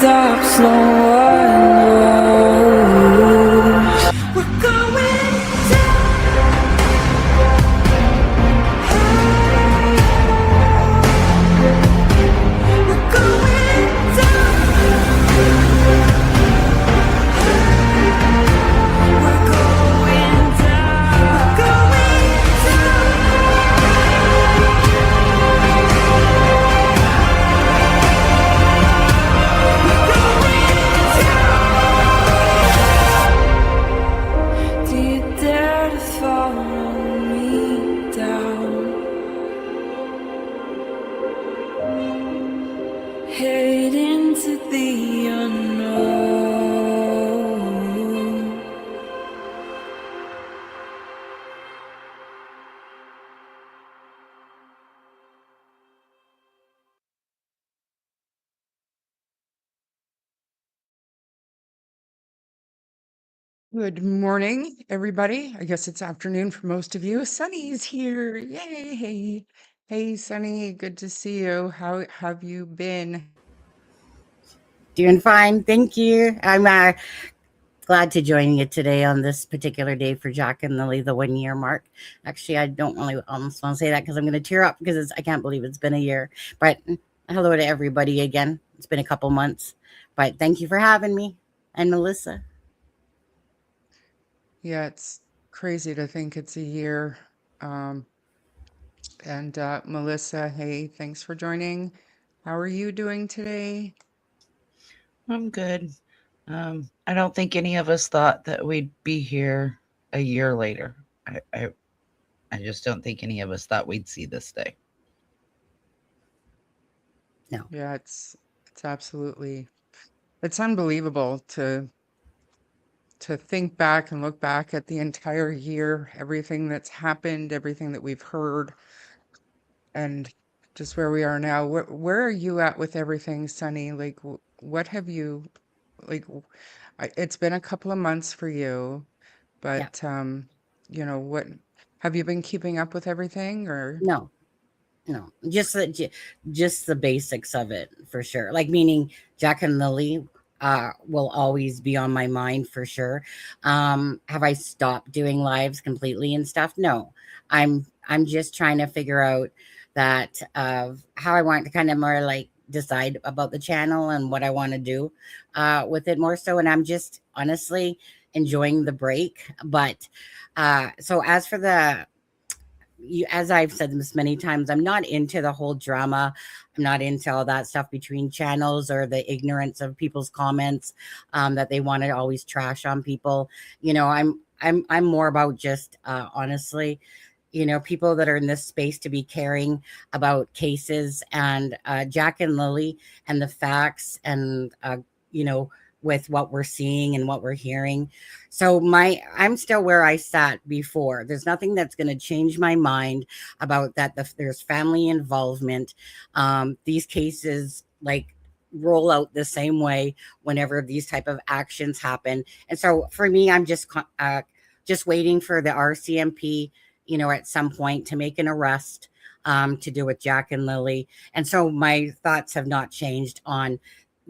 stops, no one knows. We're going down. We're going down. We're going down. We're going down. Do you dare to follow me down? Head into the unknown. Good morning, everybody. I guess it's afternoon for most of you. Sunny's here. Yay. Hey, Sunny. Good to see you. How have you been? Doing fine, thank you. I'm glad to join you today on this particular day for Jack and Lily, the 1 year mark. Actually, I don't really almost want to say that because I'm going to tear up because I can't believe it's been a year. But hello to everybody again. It's been a couple months, but thank you for having me and Melissa. Yeah, it's crazy to think it's a year. Melissa, hey, thanks for joining. How are you doing today? I'm good. I don't think any of us thought that we'd be here a year later. I just don't think any of us thought we'd see this day. No. Yeah, it's absolutely, it's unbelievable to think back and look back at the entire year, everything that's happened, everything that we've heard, and just where we are now. Where are you at with everything, Sunny? Like, what have you, like, it's been a couple of months for you, Yeah. but, what, have you been keeping up with everything or? No. Just the basics of it for sure. Like meaning Jack and Lily will always be on my mind for sure. Have I stopped doing lives completely and stuff? No. I'm just trying to figure out that of how I want to kind of more like decide about the channel and what I want to do with it more so. And I'm just honestly enjoying the break. But so as for the as I've said this many times, I'm not into the whole drama. I'm not into all that stuff between channels or the ignorance of people's comments that they want to always trash on people. I'm more about just honestly, people that are in this space to be caring about cases and Jack and Lily and the facts and with what we're seeing and what we're hearing. So I'm still where I sat before. There's nothing that's going to change my mind about that. There's family involvement. These cases like roll out the same way whenever these type of actions happen. And so for me, I'm just waiting for the RCMP, at some point to make an arrest to do with Jack and Lily. And so my thoughts have not changed on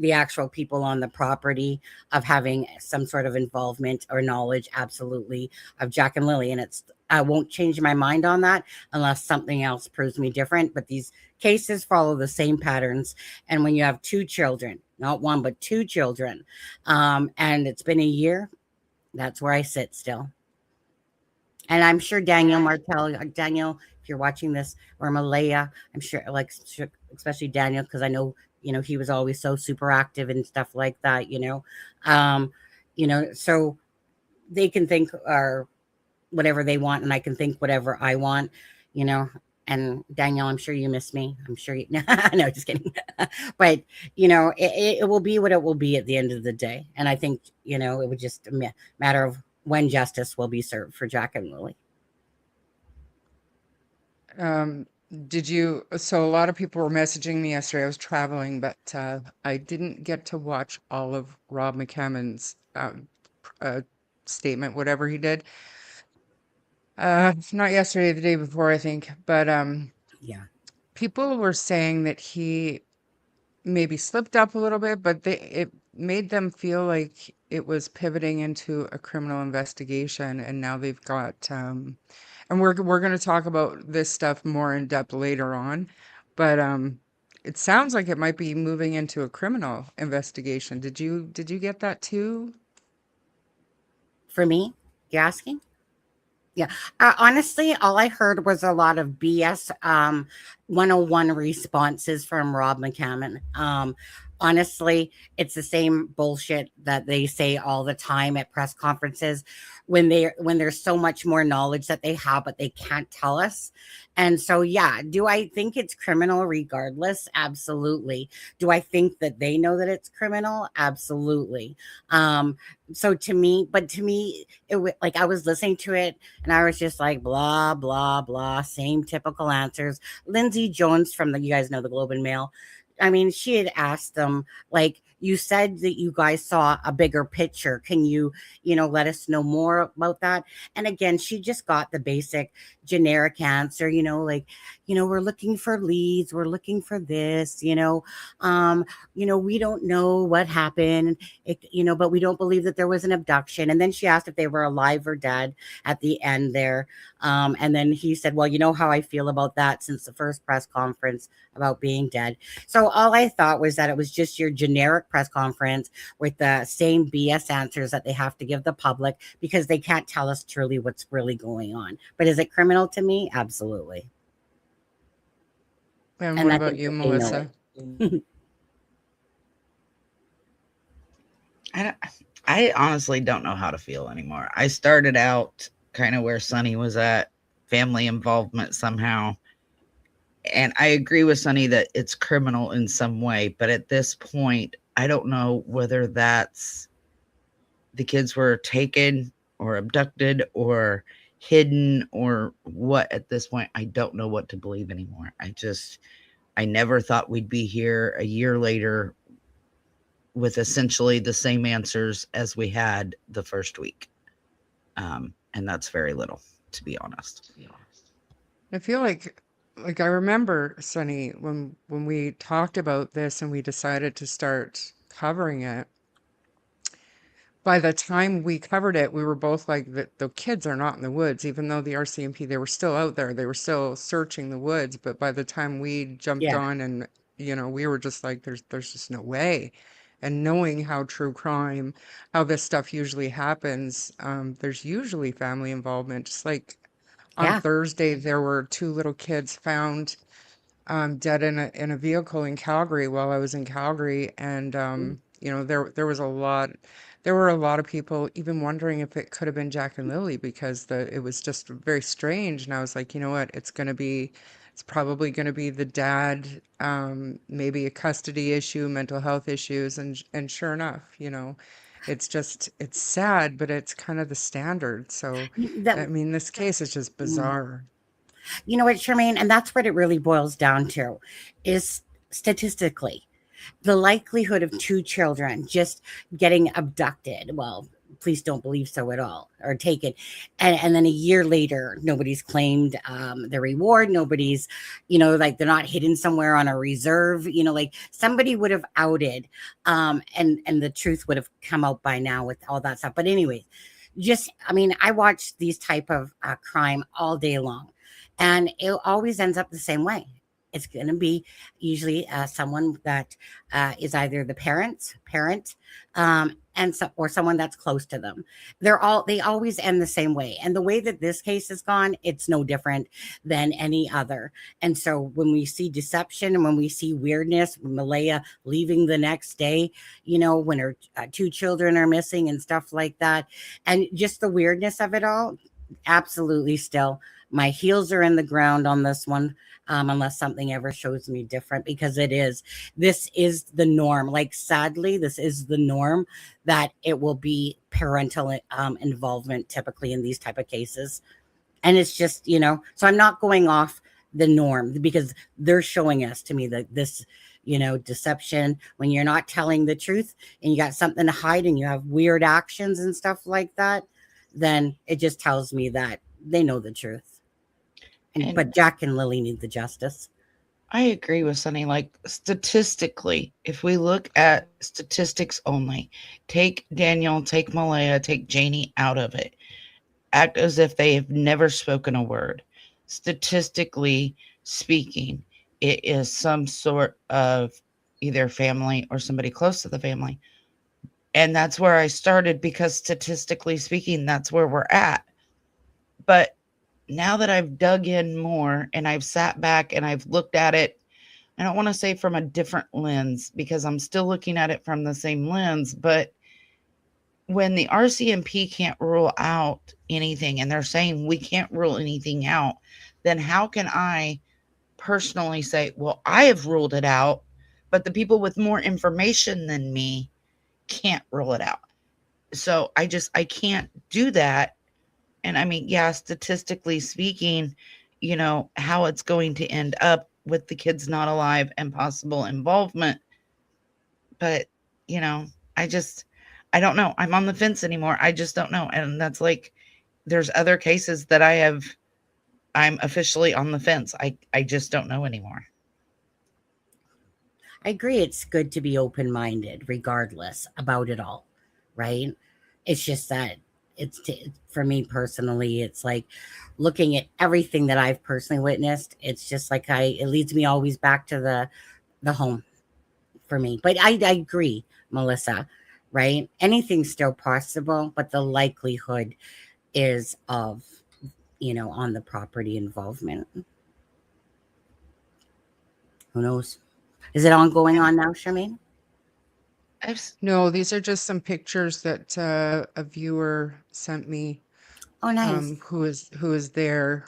the actual people on the property of having some sort of involvement or knowledge, absolutely, of Jack and Lily. And I won't change my mind on that unless something else proves me different. But these cases follow the same patterns. And when you have two children, not one, but two children, and it's been a year, that's where I sit still. And I'm sure Daniel Martell, Daniel, if you're watching this, or Malehya, I'm sure, especially Daniel, because I know, he was always so super active and stuff like that, so they can think or whatever they want, and I can think whatever I want, and Daniel, I'm sure you miss me. I'm sure no, just kidding. But, it will be what it will be at the end of the day. And I think, it would just matter of when justice will be served for Jack and Lily. So a lot of people were messaging me yesterday. I was traveling, but I didn't get to watch all of Rob McCammon's statement, whatever he did. Not yesterday, the day before, I think. But yeah, people were saying that he maybe slipped up a little bit, but it made them feel like it was pivoting into a criminal investigation, and now they've got and we're going to talk about this stuff more in depth later on, but it sounds like it might be moving into a criminal investigation. Did you get that too? For me, you asking? Yeah. Honestly, all I heard was a lot of BS 101 responses from Rob McCammon. Honestly, it's the same bullshit that they say all the time at press conferences when there's so much more knowledge that they have, but they can't tell us. And so, yeah, do I think it's criminal regardless? Absolutely. Do I think that they know that it's criminal? Absolutely. So to me, like I was listening to it and I was just like, blah, blah, blah, same typical answers. Lindsay Jones from you guys know the Globe and Mail. I mean, she had asked them, like, you said that you guys saw a bigger picture. Can you, let us know more about that? And again, she just got the basic generic answer, like, we're looking for leads. We're looking for this, we don't know what happened, but we don't believe that there was an abduction. And then she asked if they were alive or dead at the end there. And then he said, well, you know how I feel about that since the first press conference about being dead. So all I thought was that it was just your generic press conference with the same BS answers that they have to give the public because they can't tell us truly what's really going on. But is it criminal to me? Absolutely. And what about you, Melissa? I honestly don't know how to feel anymore. I started out kind of where Sunny was at, family involvement somehow. And I agree with Sunny that it's criminal in some way. But at this point, I don't know whether that's the kids were taken or abducted or hidden or what. At this point, I don't know what to believe anymore. I never thought we'd be here a year later with essentially the same answers as we had the first week. And that's very little, to be honest. I feel like I remember, Sunny, when we talked about this and we decided to start covering it, by the time we covered it, we were both like, the kids are not in the woods, even though the RCMP, they were still out there. They were still searching the woods. But by the time we jumped on and, we were just like, there's just no way. And knowing how true crime, how this stuff usually happens, there's usually family involvement. Just like on Thursday, there were 2 little kids found dead in a vehicle in Calgary while I was in Calgary. And, there was there were a lot of people even wondering if it could have been Jack and Lily because it was just very strange. And I was like, you know what, it's probably going to be the dad, maybe a custody issue, mental health issues. And sure enough, it's sad, but it's kind of the standard. So, I mean, this case is just bizarre. You know what, Charmaine? And that's what it really boils down to is statistically, the likelihood of 2 children just getting abducted. Well, please don't believe so at all, or taken. And then a year later, nobody's claimed the reward. Nobody's, like they're not hidden somewhere on a reserve, like somebody would have outed and the truth would have come out by now with all that stuff. But anyways, I watch these type of crime all day long. And it always ends up the same way. It's going to be usually someone that is either the parent, or someone that's close to them. They always end the same way. And the way that this case has gone, it's no different than any other. And so when we see deception and when we see weirdness, Malehya leaving the next day, when her 2 children are missing and stuff like that, and just the weirdness of it all, absolutely still. My heels are in the ground on this one, unless something ever shows me different, because this is the norm. Like, sadly, this is the norm that it will be parental involvement typically in these type of cases. And it's just, so I'm not going off the norm because they're showing us to me that this, deception, when you're not telling the truth and you got something to hide and you have weird actions and stuff like that, then it just tells me that they know the truth. But Jack and Lily need the justice. I agree with Sunny. Like, statistically, if we look at statistics only, take Daniel, take Malehya, take Janie out of it, act as if they have never spoken a word. Statistically speaking, it is some sort of either family or somebody close to the family. And that's where I started, because statistically speaking, that's where we're at. But now that I've dug in more and I've sat back and I've looked at it, I don't want to say from a different lens, because I'm still looking at it from the same lens, but when the RCMP can't rule out anything and they're saying we can't rule anything out, then how can I personally say, well, I have ruled it out, but the people with more information than me can't rule it out? So I can't do that. And I mean, yeah, statistically speaking, how it's going to end up with the kids not alive and possible involvement. But, you know, I don't know. I'm on the fence anymore. I just don't know. And that's like, there's other cases that I'm officially on the fence. I just don't know anymore. I agree. It's good to be open-minded regardless about it all, right? It's just that for me personally, it's like looking at everything that I've personally witnessed. It's just like it leads me always back to the home for me. But I agree, Melissa, right? Anything's still possible, but the likelihood is of, on the property involvement. Who knows? Is it going on now, Charmaine? No, these are just some pictures that a viewer sent me. Oh, nice. Who is there.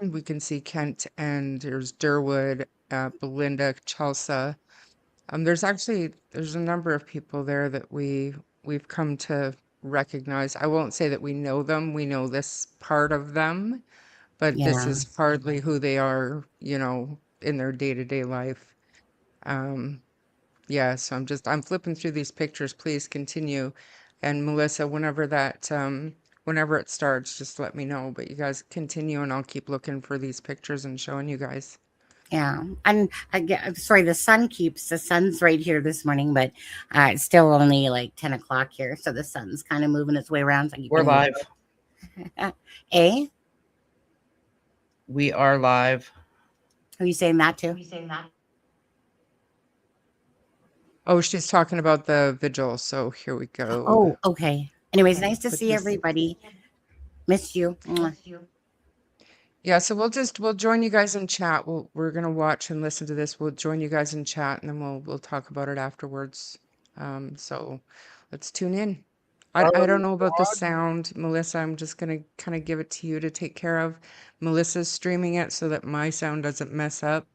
We can see Kent, and there's Durwood, Belynda, Chelsea. There's a number of people there that we've come to recognize. I won't say that we know them. We know this part of them, but this Yeah. is hardly who they are, in their day-to-day life. Yeah, so I'm flipping through these pictures. Please continue. And Melissa, whenever it starts, just let me know. But you guys continue, and I'll keep looking for these pictures and showing you guys. Yeah. And sorry, the sun's right here this morning, but it's still only like 10 o'clock here. So the sun's kind of moving its way around. So We're live. Eh? We are live. Are you saying that too? Oh, she's talking about the vigil. So here we go. Oh, okay. Anyways, nice to see everybody. Miss you. Yeah, so we'll join you guys in chat. We're gonna watch and listen to this. We'll join you guys in chat, and then we'll talk about it afterwards. So let's tune in. I don't know about the sound, Melissa. I'm just gonna kind of give it to you to take care of. Melissa's streaming it so that my sound doesn't mess up.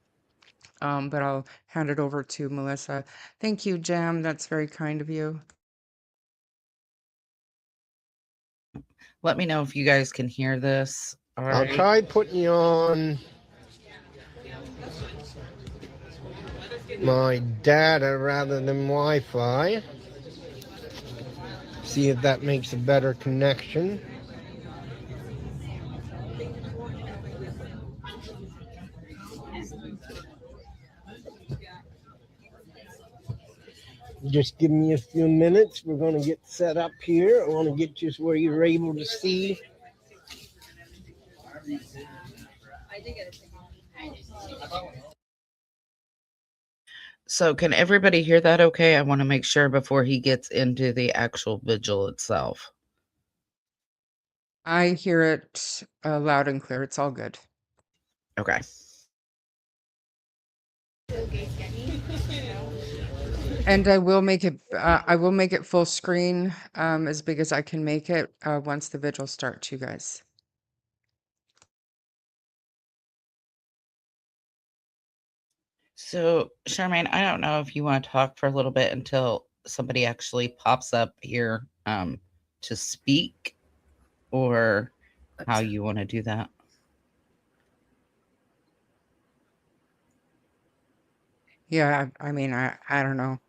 But I'll hand it over to Melissa. Thank you, Jam. That's very kind of you. Let me know if you guys can hear this. All right. I'll try putting you on my data rather than Wi-Fi. See if that makes a better connection. Just give me a few minutes. We're going to get set up here. I want to get you where you're able to see. So can everybody hear that okay? I want to make sure before he gets into the actual vigil itself. I hear it loud and clear. It's all good. Okay. And I will make it full screen, as big as I can make it, once the vigil starts, you guys. So, Charmaine, I don't know if you want to talk for a little bit until somebody actually pops up here to speak, or how you want to do that. Yeah, I mean, I don't know.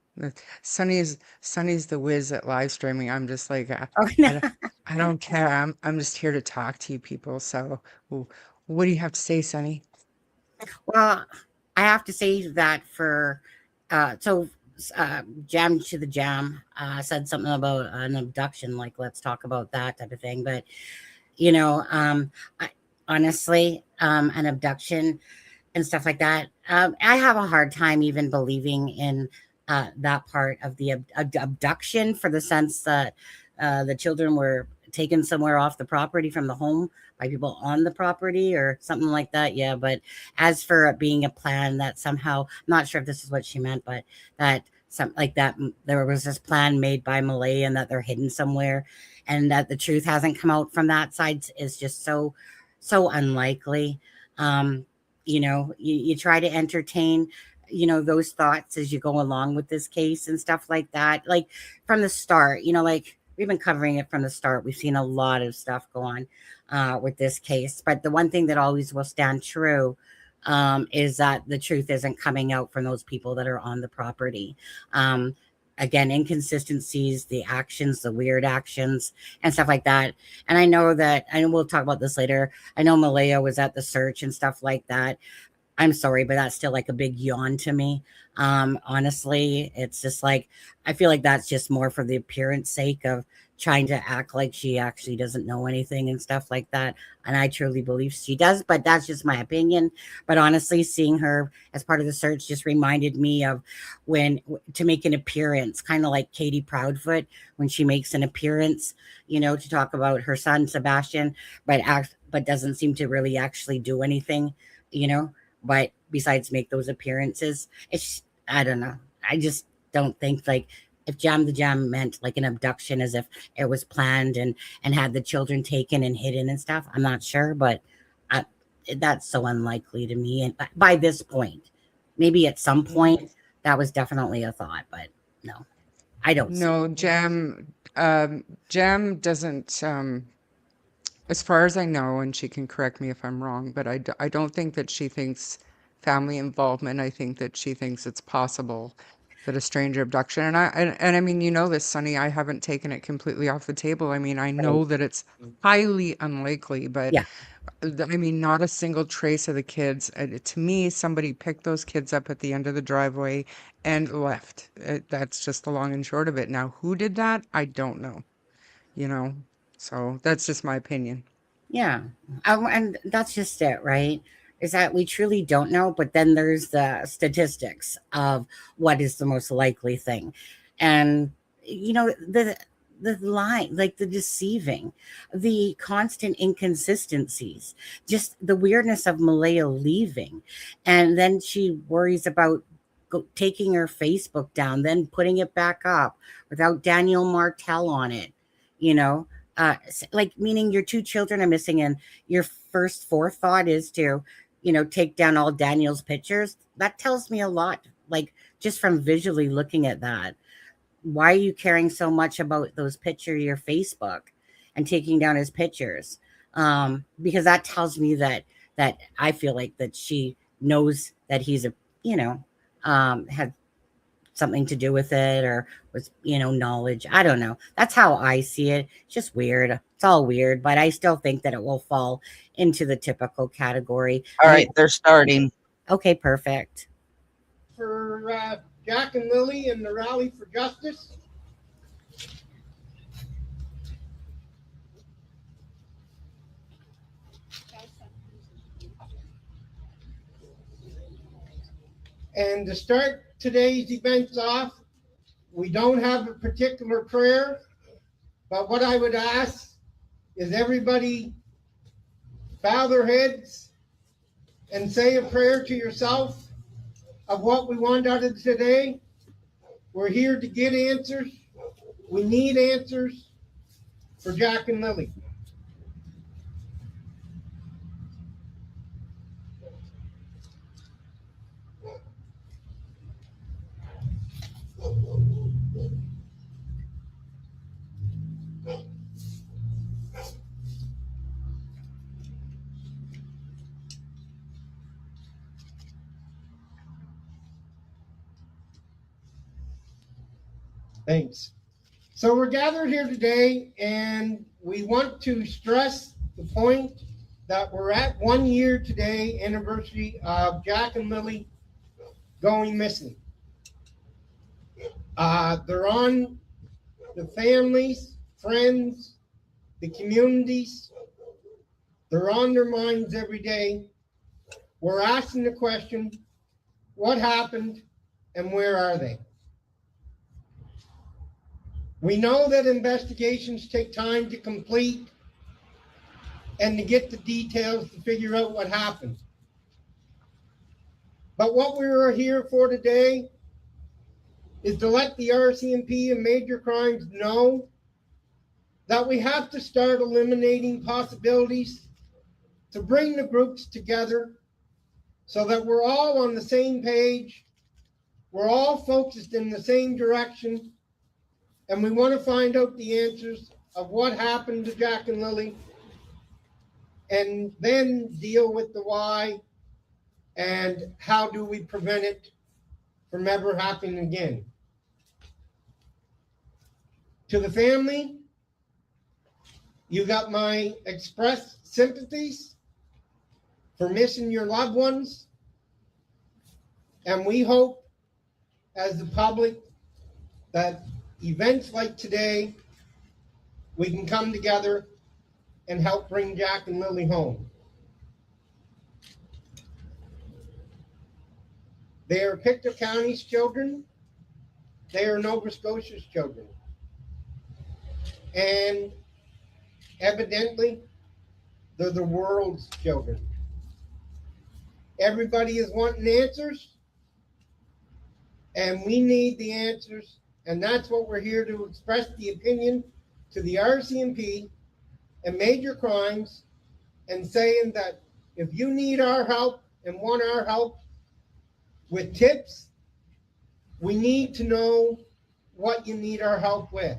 Sunny's the whiz at live streaming. I'm just like, I don't care. I'm just here to talk to you people. So, what do you have to say, Sunny? Well, I have to say that for Jam to the Jam said something about an abduction, like let's talk about that type of thing. But I, honestly, an abduction and stuff like that, I have a hard time even believing in that part of the abduction, for the sense that the children were taken somewhere off the property from the home by people on the property or something like that. Yeah, but as for it being a plan that somehow, I'm not sure if this is what she meant, but that something like that, there was this plan made by Malehya and that they're hidden somewhere, and that the truth hasn't come out from that side is just so unlikely. You try to entertain those thoughts as you go along with this case and stuff like that, like from the start, like we've been covering it from the start. We've seen a lot of stuff go on with this case, but the one thing that always will stand true is that the truth isn't coming out from those people that are on the property. Again, inconsistencies, the actions, the weird actions and stuff like that. And I know that, and we'll talk about this later, I know Malehya was at the search and stuff like that. I'm sorry, but that's still like a big yawn to me. Honestly, it's just like, I feel like that's just more for the appearance sake of trying to act like she actually doesn't know anything and stuff like that. And I truly believe she does, but that's just my opinion. But honestly, seeing her as part of the search just reminded me of when to make an appearance, kind of like Katie Proudfoot, when she makes an appearance, to talk about her son, Sebastian, but doesn't seem to really actually do anything, but besides make those appearances. I don't know. I just don't think, like, if Jam the Jam meant like an abduction as if it was planned and had the children taken and hidden and stuff, I'm not sure, but that's so unlikely to me. And by this point, maybe at some point that was definitely a thought, but no, I don't. No, Jam doesn't, as far as I know, and she can correct me if I'm wrong, but I don't think that she thinks family involvement. I think that she thinks it's possible that a stranger abduction, and I mean, this, Sunny, I haven't taken it completely off the table. I mean, I know that it's highly unlikely, but Yeah. I mean, not a single trace of the kids. To me, somebody picked those kids up at the end of the driveway and left. That's just the long and short of it. Now, who did that? I don't know. So that's just my opinion. Yeah. And that's just it, right? Is that we truly don't know, but then there's the statistics of what is the most likely thing. And, the lie, like the deceiving, the constant inconsistencies, just the weirdness of Malehya leaving. And then she worries about taking her Facebook down, then putting it back up without Daniel Martell on it, like, meaning your two children are missing, and your first forethought is to take down all Daniel's pictures. That tells me a lot, like, just from visually looking at that. Why are you caring so much about those pictures, your Facebook, and taking down his pictures? Because that tells me that I feel like that she knows that he's had something to do with it, or was, knowledge. I don't know. That's how I see it. It's just weird. It's all weird, but I still think that it will fall into the typical category. All right, they're starting. Okay, perfect. For Jack and Lily and the Rally for Justice. And to start today's events off, we don't have a particular prayer, but what I would ask is everybody bow their heads and say a prayer to yourself of what we want out of today. We're here to get answers. We need answers for Jack and Lily. Thanks. So we're gathered here today, and we want to stress the point that we're at 1 year today, anniversary of Jack and Lily going missing. They're on the families, friends, the communities. They're on their minds every day. We're asking the question, what happened and where are they? We know that investigations take time to complete and to get the details to figure out what happened. But what we are here for today is to let the RCMP and major crimes know that we have to start eliminating possibilities to bring the groups together so that we're all on the same page, we're all focused in the same direction, and we want to find out the answers of what happened to Jack and Lily, and then deal with the why and how do we prevent it from ever happening again. To the family, you got my expressed sympathies for missing your loved ones. And we hope, as the public, that events like today, we can come together and help bring Jack and Lily home. They are Pictou County's children. They are Nova Scotia's children. And evidently, they're the world's children. Everybody is wanting answers, and we need the answers, and that's what we're here to express the opinion to the RCMP and major crimes, and saying that if you need our help and want our help with tips, we need to know what you need our help with.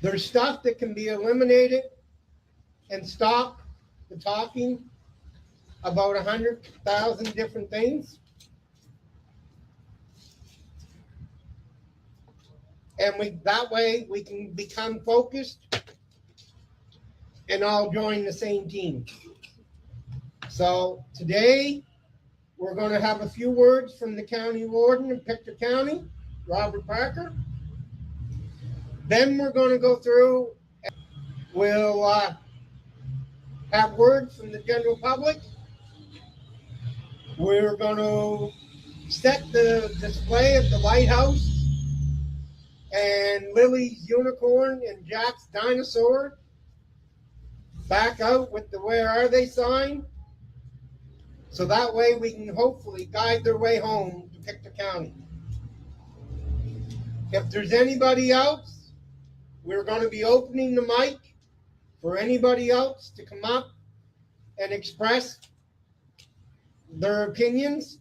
There's stuff that can be eliminated and stop the talking about 100,000 different things. And that way we can become focused and all join the same team. So today we're going to have a few words from the county warden in Pictou County, Robert Parker. Then we're going to go through, we'll have words from the general public. We're going to set the display at the lighthouse and Lily's unicorn and Jack's dinosaur back out with the "Where Are They" sign. So that way we can hopefully guide their way home to Pictou County. If there's anybody else, we're going to be opening the mic for anybody else to come up and express their opinions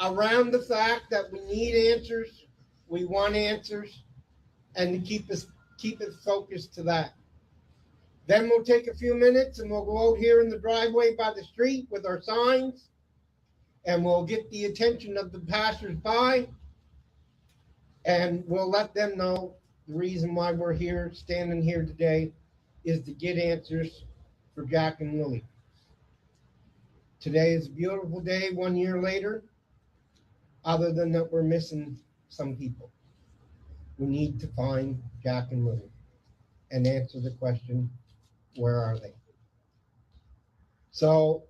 around the fact that we need answers, we want answers, and to keep it focused to that. Then we'll take a few minutes and we'll go out here in the driveway by the street with our signs, and we'll get the attention of the passers-by, and we'll let them know the reason why we're here, standing here today, is to get answers for Jack and Lily. Today is a beautiful day 1 year later, other than that we're missing some people. We need to find Jack and Lily and answer the question, where are they? So,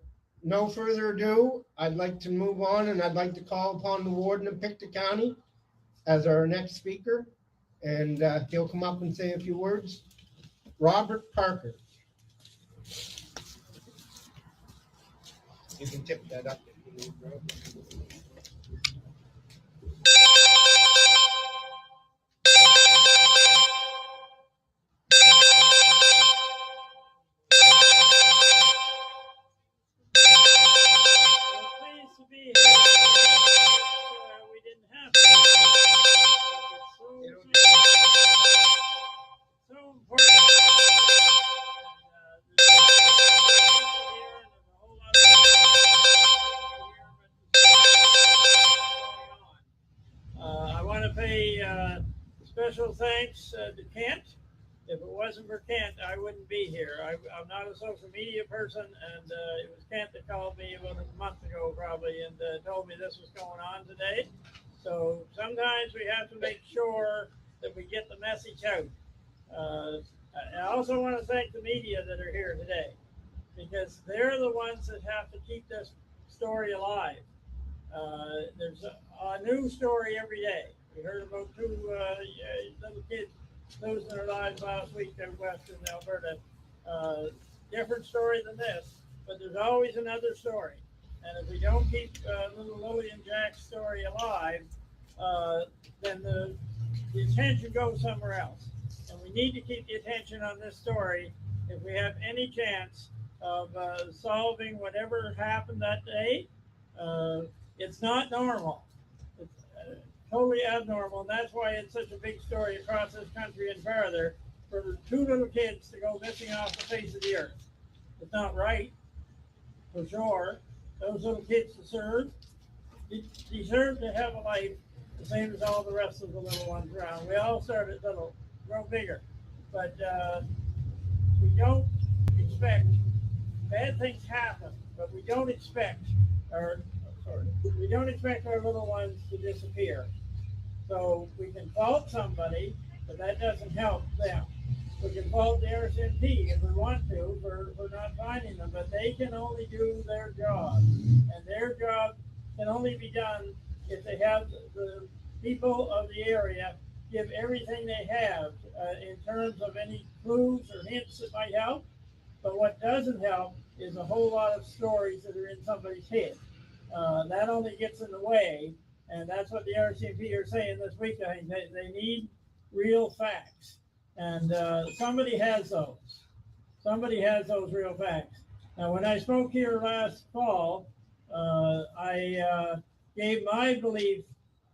no further ado, I'd like to move on, and I'd like to call upon the warden of Pictou County as our next speaker, and he'll come up and say a few words. Robert Parker. You can tip that up if you need, bro. Special thanks to Kent, If it wasn't for Kent, I wouldn't be here. I'm not a social media person, and it was Kent that called me about a month ago probably and told me this was going on today. So sometimes we have to make sure that we get the message out. I also want to thank the media that are here today, because they're the ones that have to keep this story alive. There's a new story every day. We heard about two little kids losing their lives last week out west in Alberta. Different story than this, but there's always another story. And if we don't keep little Lilly and Jack's story alive, then the attention goes somewhere else. And we need to keep the attention on this story if we have any chance of solving whatever happened that day. It's not normal. It's totally abnormal, and that's why it's such a big story across this country and farther for two little kids to go missing off the face of the earth. It's not right, for sure. Those little kids deserve to have a life the same as all the rest of the little ones around. We all started little, grow bigger, but we don't expect bad things happen, but we don't expect our little ones to disappear. So we can fault somebody, but that doesn't help them. We can fault the RCMP if we want to for not finding them, but they can only do their job. And their job can only be done if they have the people of the area give everything they have in terms of any clues or hints that might help. But what doesn't help is a whole lot of stories that are in somebody's head. That only gets in the way, and that's what the RCMP are saying this week. I think they need real facts, and somebody has those. Somebody has those real facts. Now, when I spoke here last fall, I gave my belief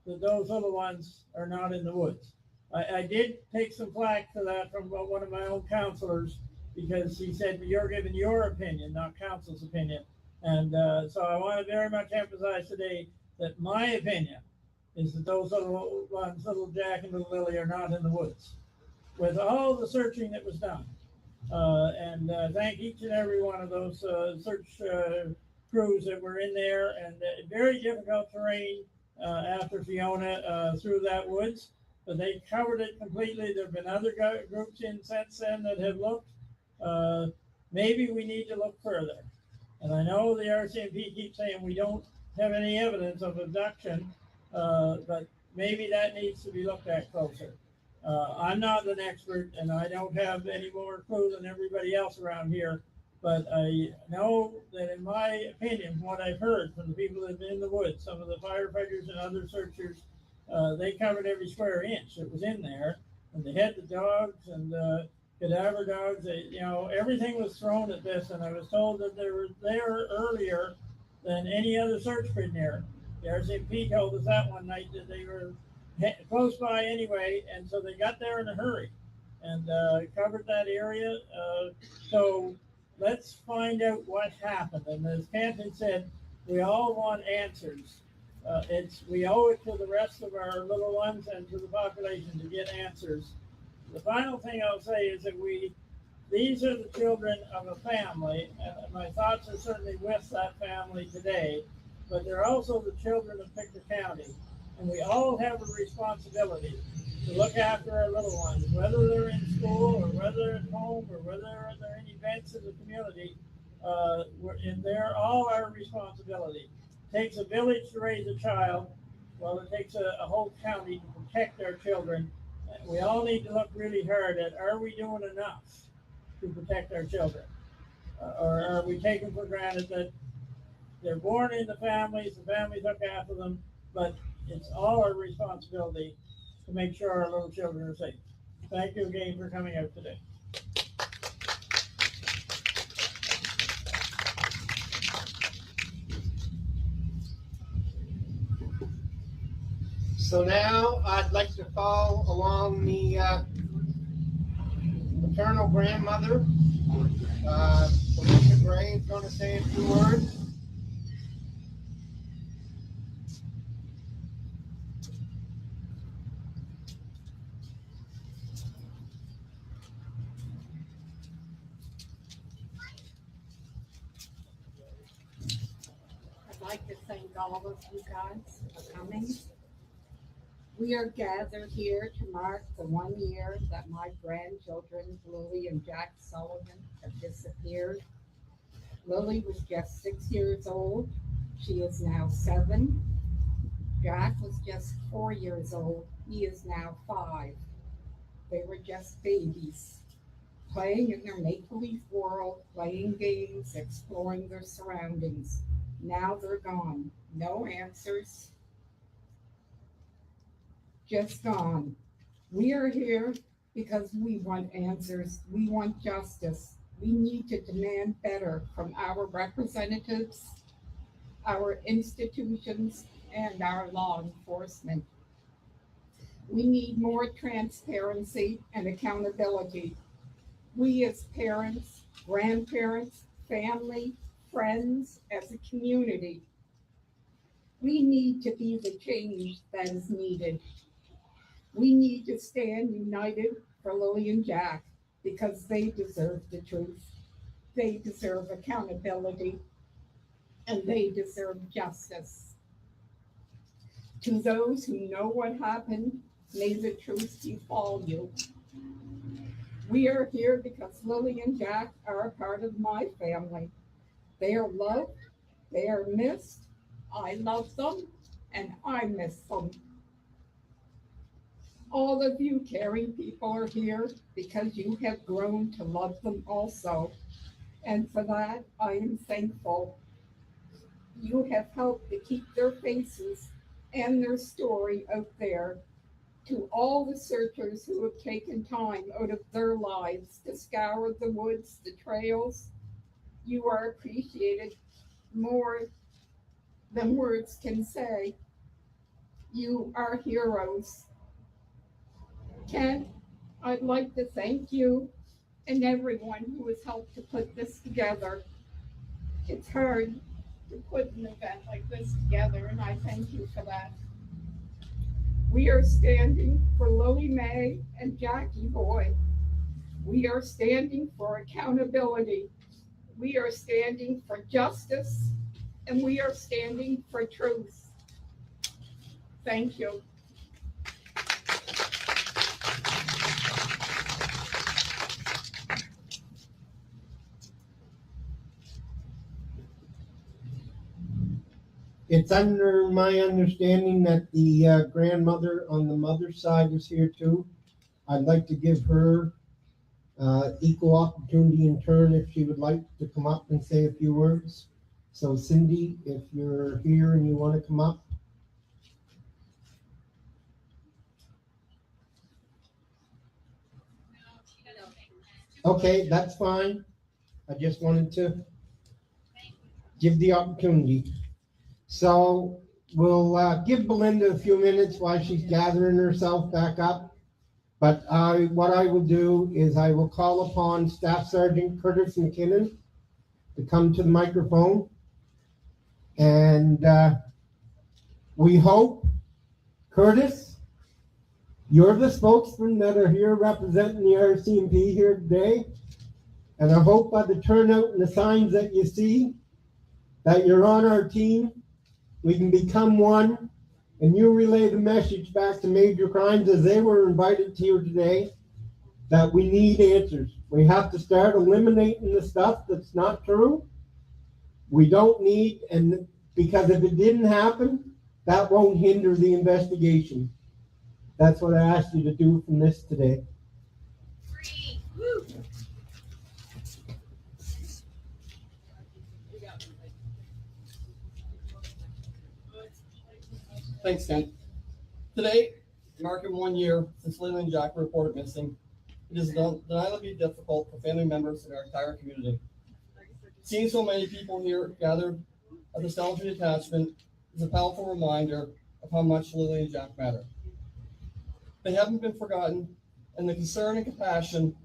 that those little ones are not in the woods. I did take some flack for that from one of my own counselors, because he said, you're giving your opinion, not council's opinion. And so I want to very much emphasize today that my opinion is that those little ones, little Jack and little Lily, are not in the woods. With all the searching that was done, and thank each and every one of those search crews that were in there, and very difficult terrain after Fiona through that woods, but they covered it completely. There have been other groups in since then that have looked. Maybe we need to look further. And I know the RCMP keeps saying we don't have any evidence of abduction, but maybe that needs to be looked at closer. I'm not an expert, and I don't have any more clue than everybody else around here, but I know that, in my opinion, from what I've heard from the people that have been in the woods, some of the firefighters and other searchers, they covered every square inch that was in there, and they had the dogs and cadaver dogs. Everything was thrown at this, and I was told that they were there earlier than any other search crew near. The RCMP told us that one night that they were close by anyway, and so they got there in a hurry and covered that area. So let's find out what happened. And as Canton said, we all want answers. We owe it to the rest of our little ones and to the population to get answers. The final thing I'll say is that these are the children of a family, and my thoughts are certainly with that family today, but they're also the children of Pictou County, and we all have a responsibility to look after our little ones, whether they're in school or whether they're at home or whether they're in events in the community. They're all our responsibility. It takes a village to raise a child. Well, it takes a whole county to protect our children. We all need to look really hard at, are we doing enough to protect our children? Or are we taking for granted that they're born in the families look after them, but it's all our responsibility to make sure our little children are safe. Thank you again for coming out today. So now I'd like to call along the maternal grandmother. Belynda Gray is going to say a few words. like to thank all of you guys for coming. We are gathered here to mark the 1 year that my grandchildren, Lily and Jack Sullivan, have disappeared. Lily was just 6 years old. She is now 7. Jack was just 4 years old. He is now 5. They were just babies, playing in their make-believe world, playing games, exploring their surroundings. Now they're gone. No answers. Just gone. We are here because we want answers. We want justice. We need to demand better from our representatives, our institutions, and our law enforcement. We need more transparency and accountability. We as parents, grandparents, family, friends, as a community, we need to be the change that is needed. We need to stand united for Lily and Jack because they deserve the truth. They deserve accountability, and they deserve justice. To those who know what happened, may the truth befall you. We are here because Lily and Jack are a part of my family. They are loved, they are missed. I love them, and I miss them. All of you caring people are here because you have grown to love them also. And for that, I am thankful. You have helped to keep their faces and their story out there. To all the searchers who have taken time out of their lives to scour the woods, the trails, you are appreciated more than words can say. You are heroes. Ken, I'd like to thank you and everyone who has helped to put this together. It's hard to put an event like this together, and I thank you for that. We are standing for Lily Mae and Jackie Boy. We are standing for accountability. We are standing for justice, and we are standing for truth. Thank you. It's under my understanding that the grandmother on the mother's side is here too. I'd like to give her equal opportunity in turn if she would like to come up and say a few words. So Cyndi, if you're here and you want to come up. Okay, that's fine. I just wanted to give the opportunity. So we'll give Belynda a few minutes while she's gathering herself back up. But what I will do is I will call upon Staff Sergeant Curtis McKinnon to come to the microphone. And we hope, Curtis, you're the spokesman that are here representing the RCMP here today. And I hope by the turnout and the signs that you see that you're on our team. We can become one, and you relay the message back to Major Crimes as they were invited here today, that we need answers. We have to start eliminating the stuff that's not true. We don't need, and because if it didn't happen, that won't hinder the investigation. That's what I asked you to do from this today. Thanks, Ken. Today, marking 1 year since Lily and Jack were reported missing, it is undeniably difficult for family members in our entire community. Seeing so many people here gathered at the Sullivan Detachment is a powerful reminder of how much Lily and Jack matter. They haven't been forgotten, and the concern and compassion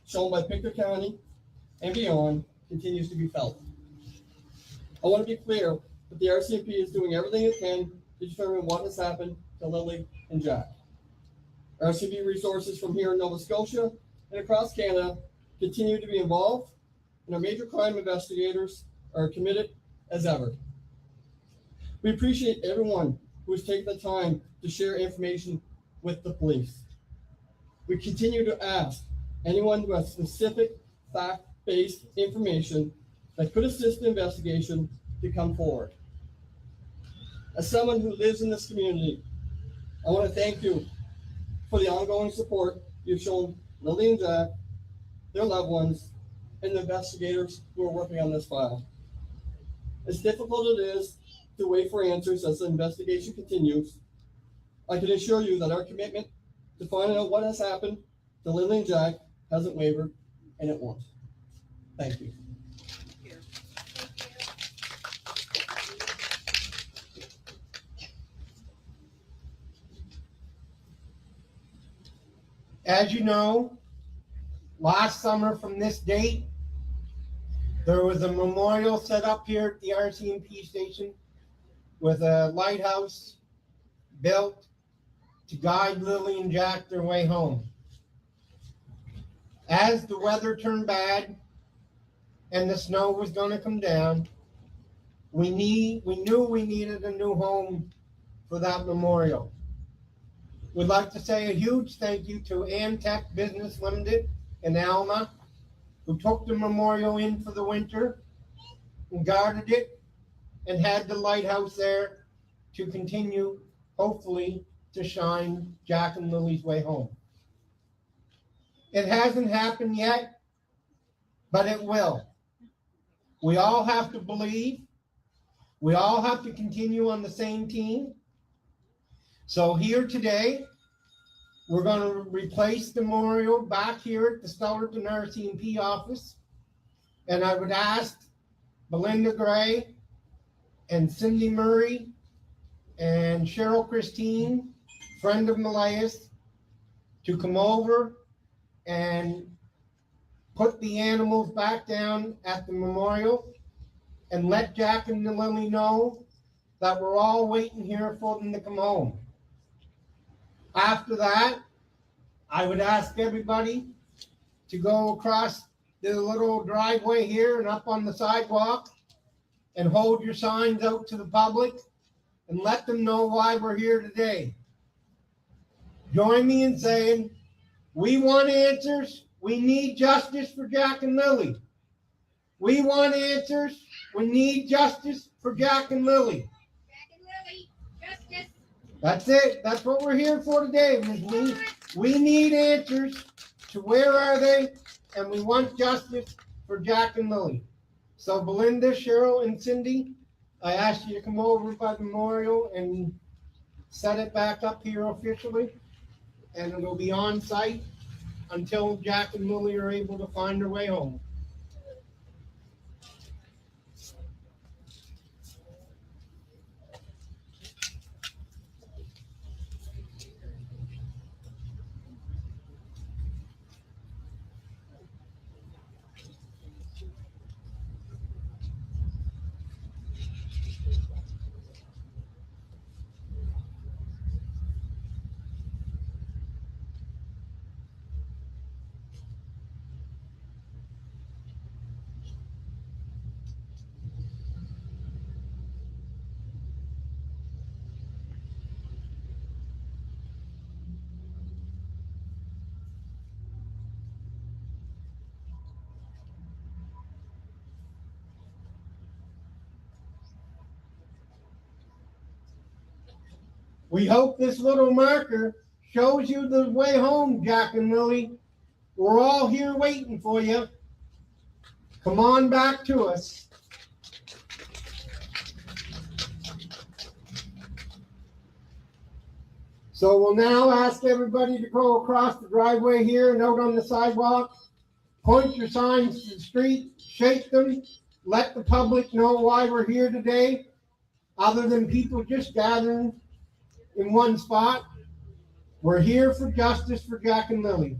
shown by Pictou County and beyond continues to be felt. I want to be clear that the RCMP is doing everything it can to determine what has happened to Lily and Jack. RCMP resources from here in Nova Scotia and across Canada continue to be involved, and our major crime investigators are committed as ever. We appreciate everyone who has taken the time to share information with the police. We continue to ask anyone who has specific fact-based information that could assist the investigation to come forward. As someone who lives in this community, I want to thank you for the ongoing support you've shown Lilly and Jack, their loved ones, and the investigators who are working on this file. As difficult it is to wait for answers as the investigation continues, I can assure you that our commitment to finding out what has happened to Lilly and Jack hasn't wavered, and it won't. Thank you. As you know, last summer from this date, there was a memorial set up here at the RCMP station with a lighthouse built to guide Lilly and Jack their way home. As the weather turned bad and the snow was going to come down, we knew we needed a new home for that memorial. We'd like to say a huge thank you to Antec Business Limited in Alma, who took the memorial in for the winter and guarded it and had the lighthouse there to continue, hopefully, to shine Jack and Lily's way home. It hasn't happened yet, but it will. We all have to believe. We all have to continue on the same team. So here today, we're going to replace the memorial back here at the Stellarton RCMP office. And I would ask Belynda Gray and Cyndi Murray and Cheryl Christine, friend of Malehya's, to come over and put the animals back down at the memorial and let Jack and Lily know that we're all waiting here for them to come home. After that, I would ask everybody to go across the little driveway here and up on the sidewalk and hold your signs out to the public and let them know why we're here today. Join me in saying, we want answers. We need justice for Jack and Lily. We want answers. We need justice for Jack and Lily. Jack and Lily, justice. That's it. That's what we're here for today. We need answers to where are they, and we want justice for Jack and Lily. So Belynda, Cheryl, and Cyndi, I asked you to come over by the memorial and set it back up here officially, and it'll be on site until Jack and Lily are able to find their way home. We hope this little marker shows you the way home, Jack and Lily. We're all here waiting for you. Come on back to us. So we'll now ask everybody to go across the driveway here and out on the sidewalk. Point your signs to the street, shake them, let the public know why we're here today, other than people just gathering in one spot. We're here for justice for Jack and Lily.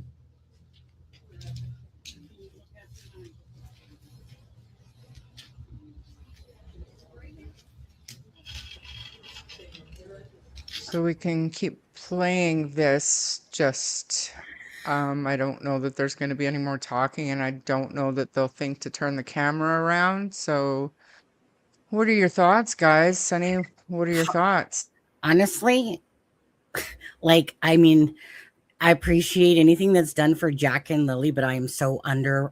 So we can keep playing this, just I don't know that there's going to be any more talking, and I don't know that they'll think to turn the camera around. So what are your thoughts, guys? Any What are your thoughts? Honestly, like, I mean, I appreciate anything that's done for Jack and Lily, but I am so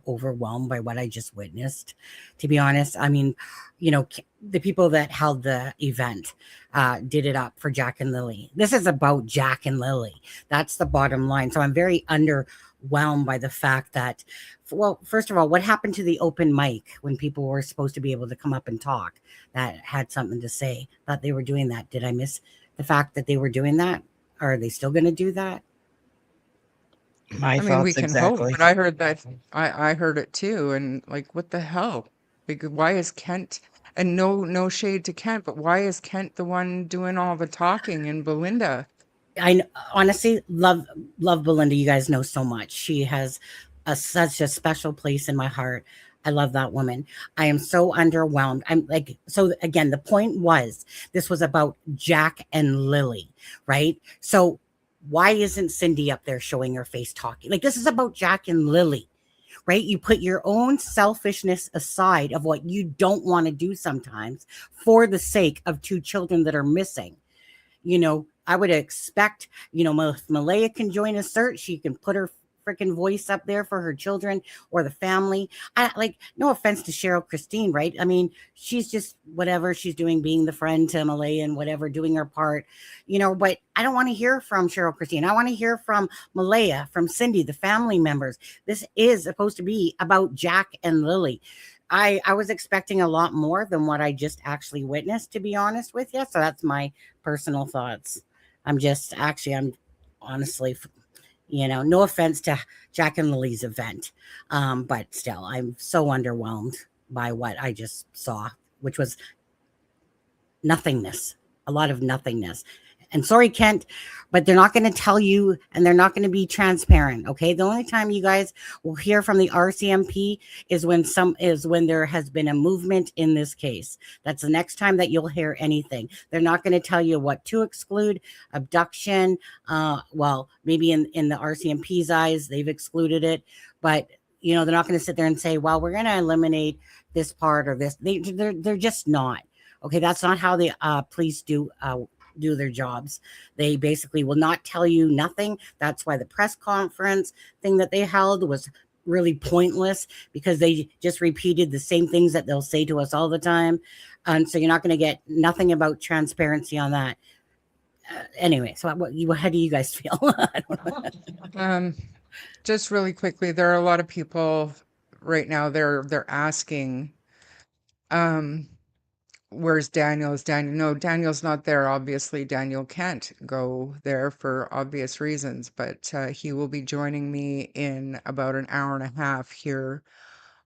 overwhelmed by what I just witnessed. To be honest, I mean, the people that held the event did it up for Jack and Lily. This is about Jack and Lily. That's the bottom line. So I'm very underwhelmed by the fact that, well, first of all, what happened to the open mic when people were supposed to be able to come up and talk that had something to say? Thought they were doing that. Did I miss the fact that they were doing that? Are they still going to do that? My I mean, we thoughts can hope, exactly. but I heard that I heard it too, and like, what the hell? Because why is Kent, and no shade to Kent, but why is Kent the one doing all the talking and Belynda? Honestly love Belynda. You guys know so much. She has such a special place in my heart. I love that woman. I am so underwhelmed. I'm like, so again, the point was this was about Jack and Lily, right? So why isn't Cyndi up there showing her face talking? Like, this is about Jack and Lily, right? You put your own selfishness aside of what you don't want to do sometimes for the sake of two children that are missing. I would expect, if Malehya can join a search, she can put her freaking voice up there for her children or the family. No offense to Cheryl Christine, right? I mean, she's just whatever she's doing, being the friend to Malehya and whatever, doing her part, but I don't want to hear from Cheryl Christine. I want to hear from Malehya, from Cyndi, the family members. This is supposed to be about Jack and Lily. I was expecting a lot more than what I just actually witnessed, to be honest with you. So that's my personal thoughts. I'm honestly, no offense to Jack and Lily's event. But still, I'm so underwhelmed by what I just saw, which was nothingness, a lot of nothingness. And sorry, Kent, but they're not going to tell you, and they're not going to be transparent. Okay. The only time you guys will hear from the RCMP is when there has been a movement in this case. That's the next time that you'll hear anything. They're not going to tell you what to exclude. Abduction. Well, maybe in the RCMP's eyes, they've excluded it, but they're not going to sit there and say, well, we're going to eliminate this part or this. They're just not. Okay. That's not how the police do their jobs. They basically will not tell you nothing. That's why the press conference thing that they held was really pointless, because they just repeated the same things that they'll say to us all the time. And so you're not going to get nothing about transparency on that. Anyway, so how do you guys feel? I don't know. Just really quickly, there are a lot of people right now, they're asking, where's Daniel? Is Daniel? No, Daniel's not there. Obviously, Daniel can't go there for obvious reasons, but he will be joining me in about an hour and a half here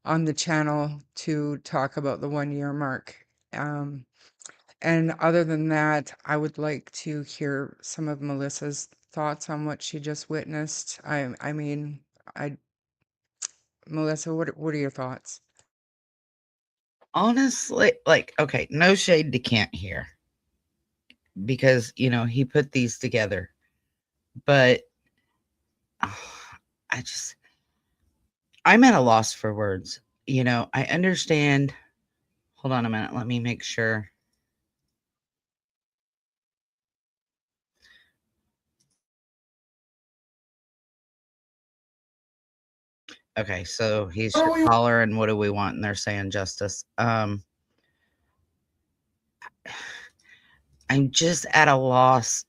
on the channel to talk about the 1 year mark. And other than that, I would like to hear some of Melissa's thoughts on what she just witnessed. Melissa, what are your thoughts? Honestly, okay, no shade to Kent here, because he put these together, but I'm at a loss for words. I understand. Hold on a minute, let me make sure. Okay, so he's your caller, and what do we want? And they're saying justice. I'm just at a loss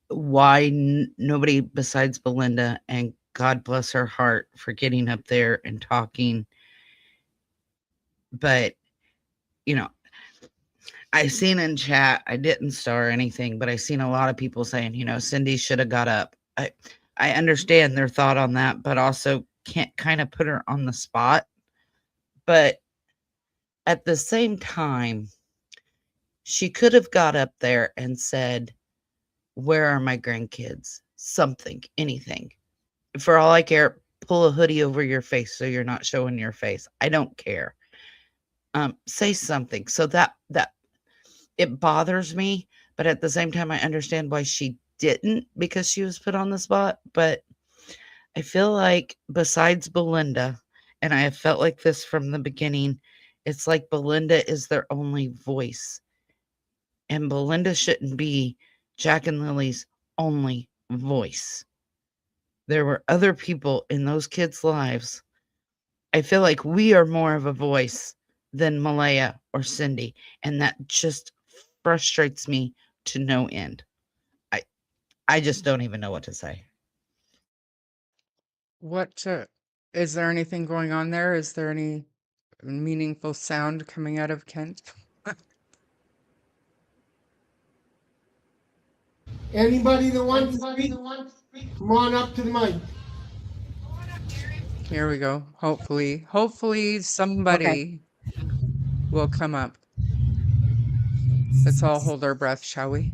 why nobody besides Belynda, and God bless her heart for getting up there and talking. But, I seen in chat, I didn't star anything, but I seen a lot of people saying, Cyndi should have got up. I understand their thought on that, but also can't kind of put her on the spot. But at the same time, she could have got up there and said, where are my grandkids? Something, anything. For all I care, pull a hoodie over your face so you're not showing your face. I don't care. Say something. So that it bothers me, but at the same time, I understand why she didn't, because she was put on the spot. But I feel like besides Belynda, and I have felt like this from the beginning, it's like Belynda is their only voice. And Belynda shouldn't be Jack and Lily's only voice. There were other people in those kids' lives. I feel like we are more of a voice than Malehya or Cyndi, and that just frustrates me to no end. I just don't even know what to say. What is there anything going on there? Is there any meaningful sound coming out of Kent? Anybody that wants to speak, come on up to the mic. Here we go. Hopefully somebody will come up. Let's all hold our breath, shall we?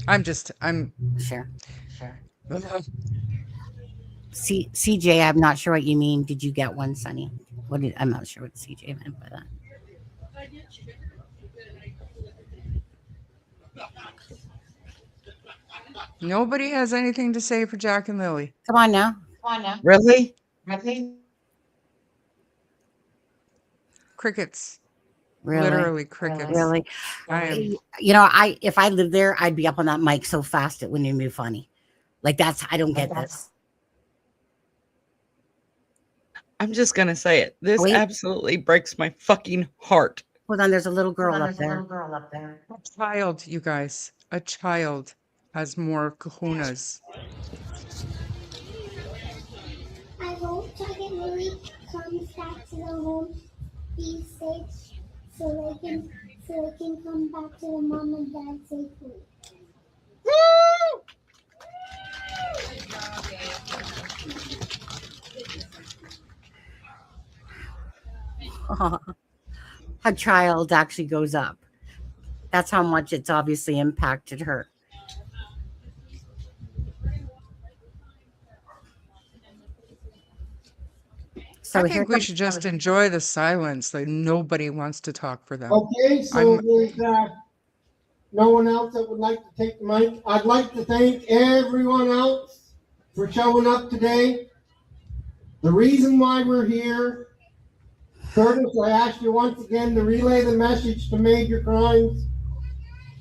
I'm Sure. CJ, I'm not sure what you mean. Did you get one, Sonny? I'm not sure what CJ meant by that. Nobody has anything to say for Jack and Lily. Come on now. Really? Crickets. Really? Literally crickets. Really? I If I lived there, I'd be up on that mic so fast it wouldn't even be funny. Like I don't get this. I'm just going to say it. This Wait. absolutely breaks my fucking heart. Hold on, there's a little girl up there. A child, you guys. A child has more kahunas. I hope Jack and Lily comes back to the home, be safe, so they can come back to the mom and dad safely. A child actually goes up. That's how much it's obviously impacted her. So I think we should just enjoy the silence. Like nobody wants to talk for them. Okay, so there's no one else that would like to take the mic. I'd like to thank everyone else for showing up today. The reason why we're here, Curtis, I ask you once again to relay the message to major crimes.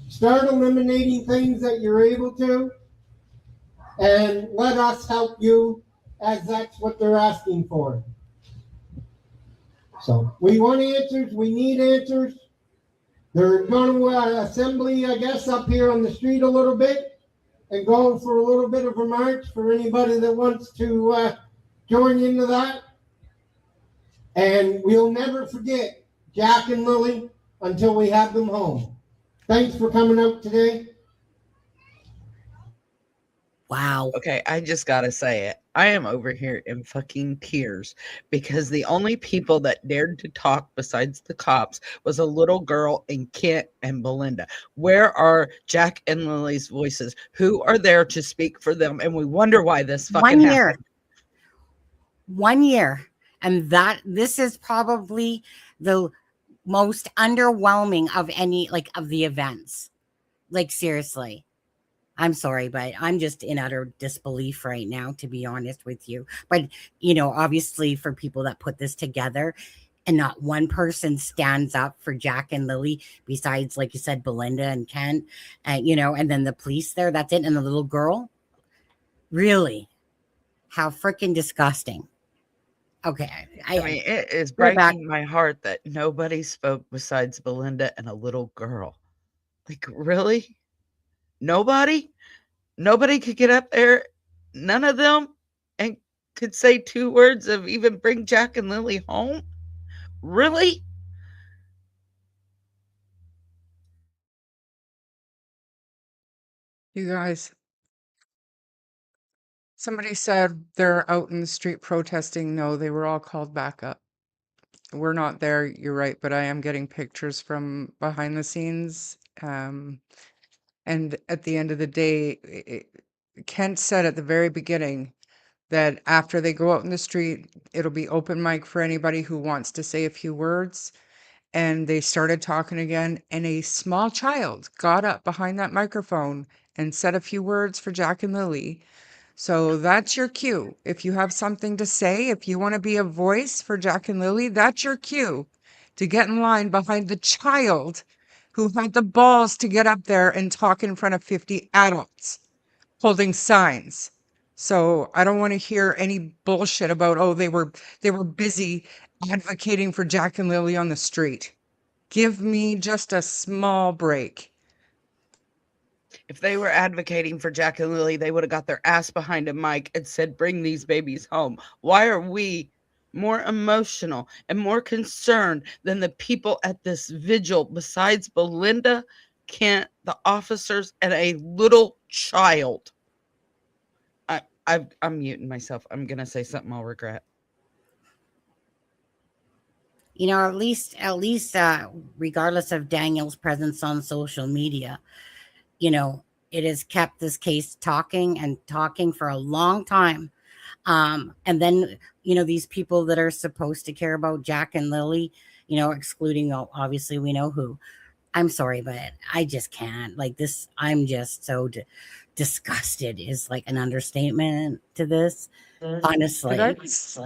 Start eliminating things that you're able to, and let us help you, as that's what they're asking for. So we want answers. We need answers. They're going to assembly, I guess, up here on the street a little bit and go for a little bit of a march for anybody that wants to join into that. And we'll never forget Jack and Lily until we have them home. Thanks for coming out today. Wow. Okay, I just gotta say it. I am over here in fucking tears because the only people that dared to talk besides the cops was a little girl and Kent and Belynda. Where are Jack and Lily's voices? Who are there to speak for them? And we wonder why this fucking happened. 1 year. And this is probably the most underwhelming of any, like, of the events. Like, seriously. I'm sorry, but I'm just in utter disbelief right now, to be honest with you. But, obviously for people that put this together and not one person stands up for Jack and Lily besides, like you said, Belynda and Kent, and then the police there, that's it. And the little girl. Really? How freaking disgusting. Okay. I mean, it is breaking my heart that nobody spoke besides Belynda and a little girl. Like, really? Nobody could get up there, none of them, and could say 2 words of even bring Jack and Lily home? Really? You guys, somebody said they're out in the street protesting. No, they were all called back up. We're not there, you're right, but I am getting pictures from behind the scenes. And at the end of the day, Kent said at the very beginning that after they go out in the street, it'll be open mic for anybody who wants to say a few words. And they started talking again, and a small child got up behind that microphone and said a few words for Jack and Lily. So that's your cue. If you have something to say, if you want to be a voice for Jack and Lily, that's your cue to get in line behind the child who had the balls to get up there and talk in front of 50 adults holding signs. So I don't want to hear any bullshit about, oh, they were busy advocating for Jack and Lily on the street. Give me just a small break. If they were advocating for Jack and Lily, they would have got their ass behind a mic and said, bring these babies home. Why are we more emotional and more concerned than the people at this vigil besides Belynda, Kent, the officers, and a little child? I'm muting myself. I'm going to say something I'll regret. You know, at least, regardless of Daniel's presence on social media, you know, it has kept this case talking for a long time. And then, you know, these people that are supposed to care about Jack and Lily, you know, excluding, obviously we know who. I'm sorry, but I just can't. Like this, I'm just so disgusted is like an understatement to this. Honestly. I just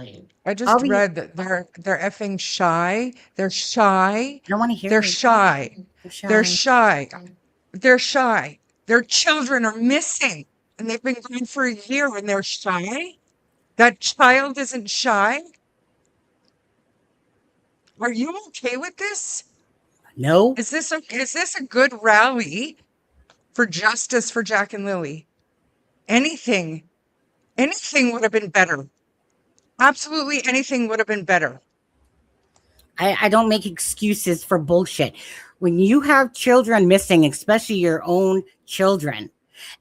read that they're effing shy. They're shy. I don't want to hear They're it. shy. They're shy. shy. They're shy. Their children are missing, and they've been gone for a year, and they're shy. That child isn't shy. Are you okay with this? No. Is this a good rally for justice for Jack and Lily? Anything would have been better. Absolutely anything would have been better. I don't make excuses for bullshit. When you have children missing, especially your own children,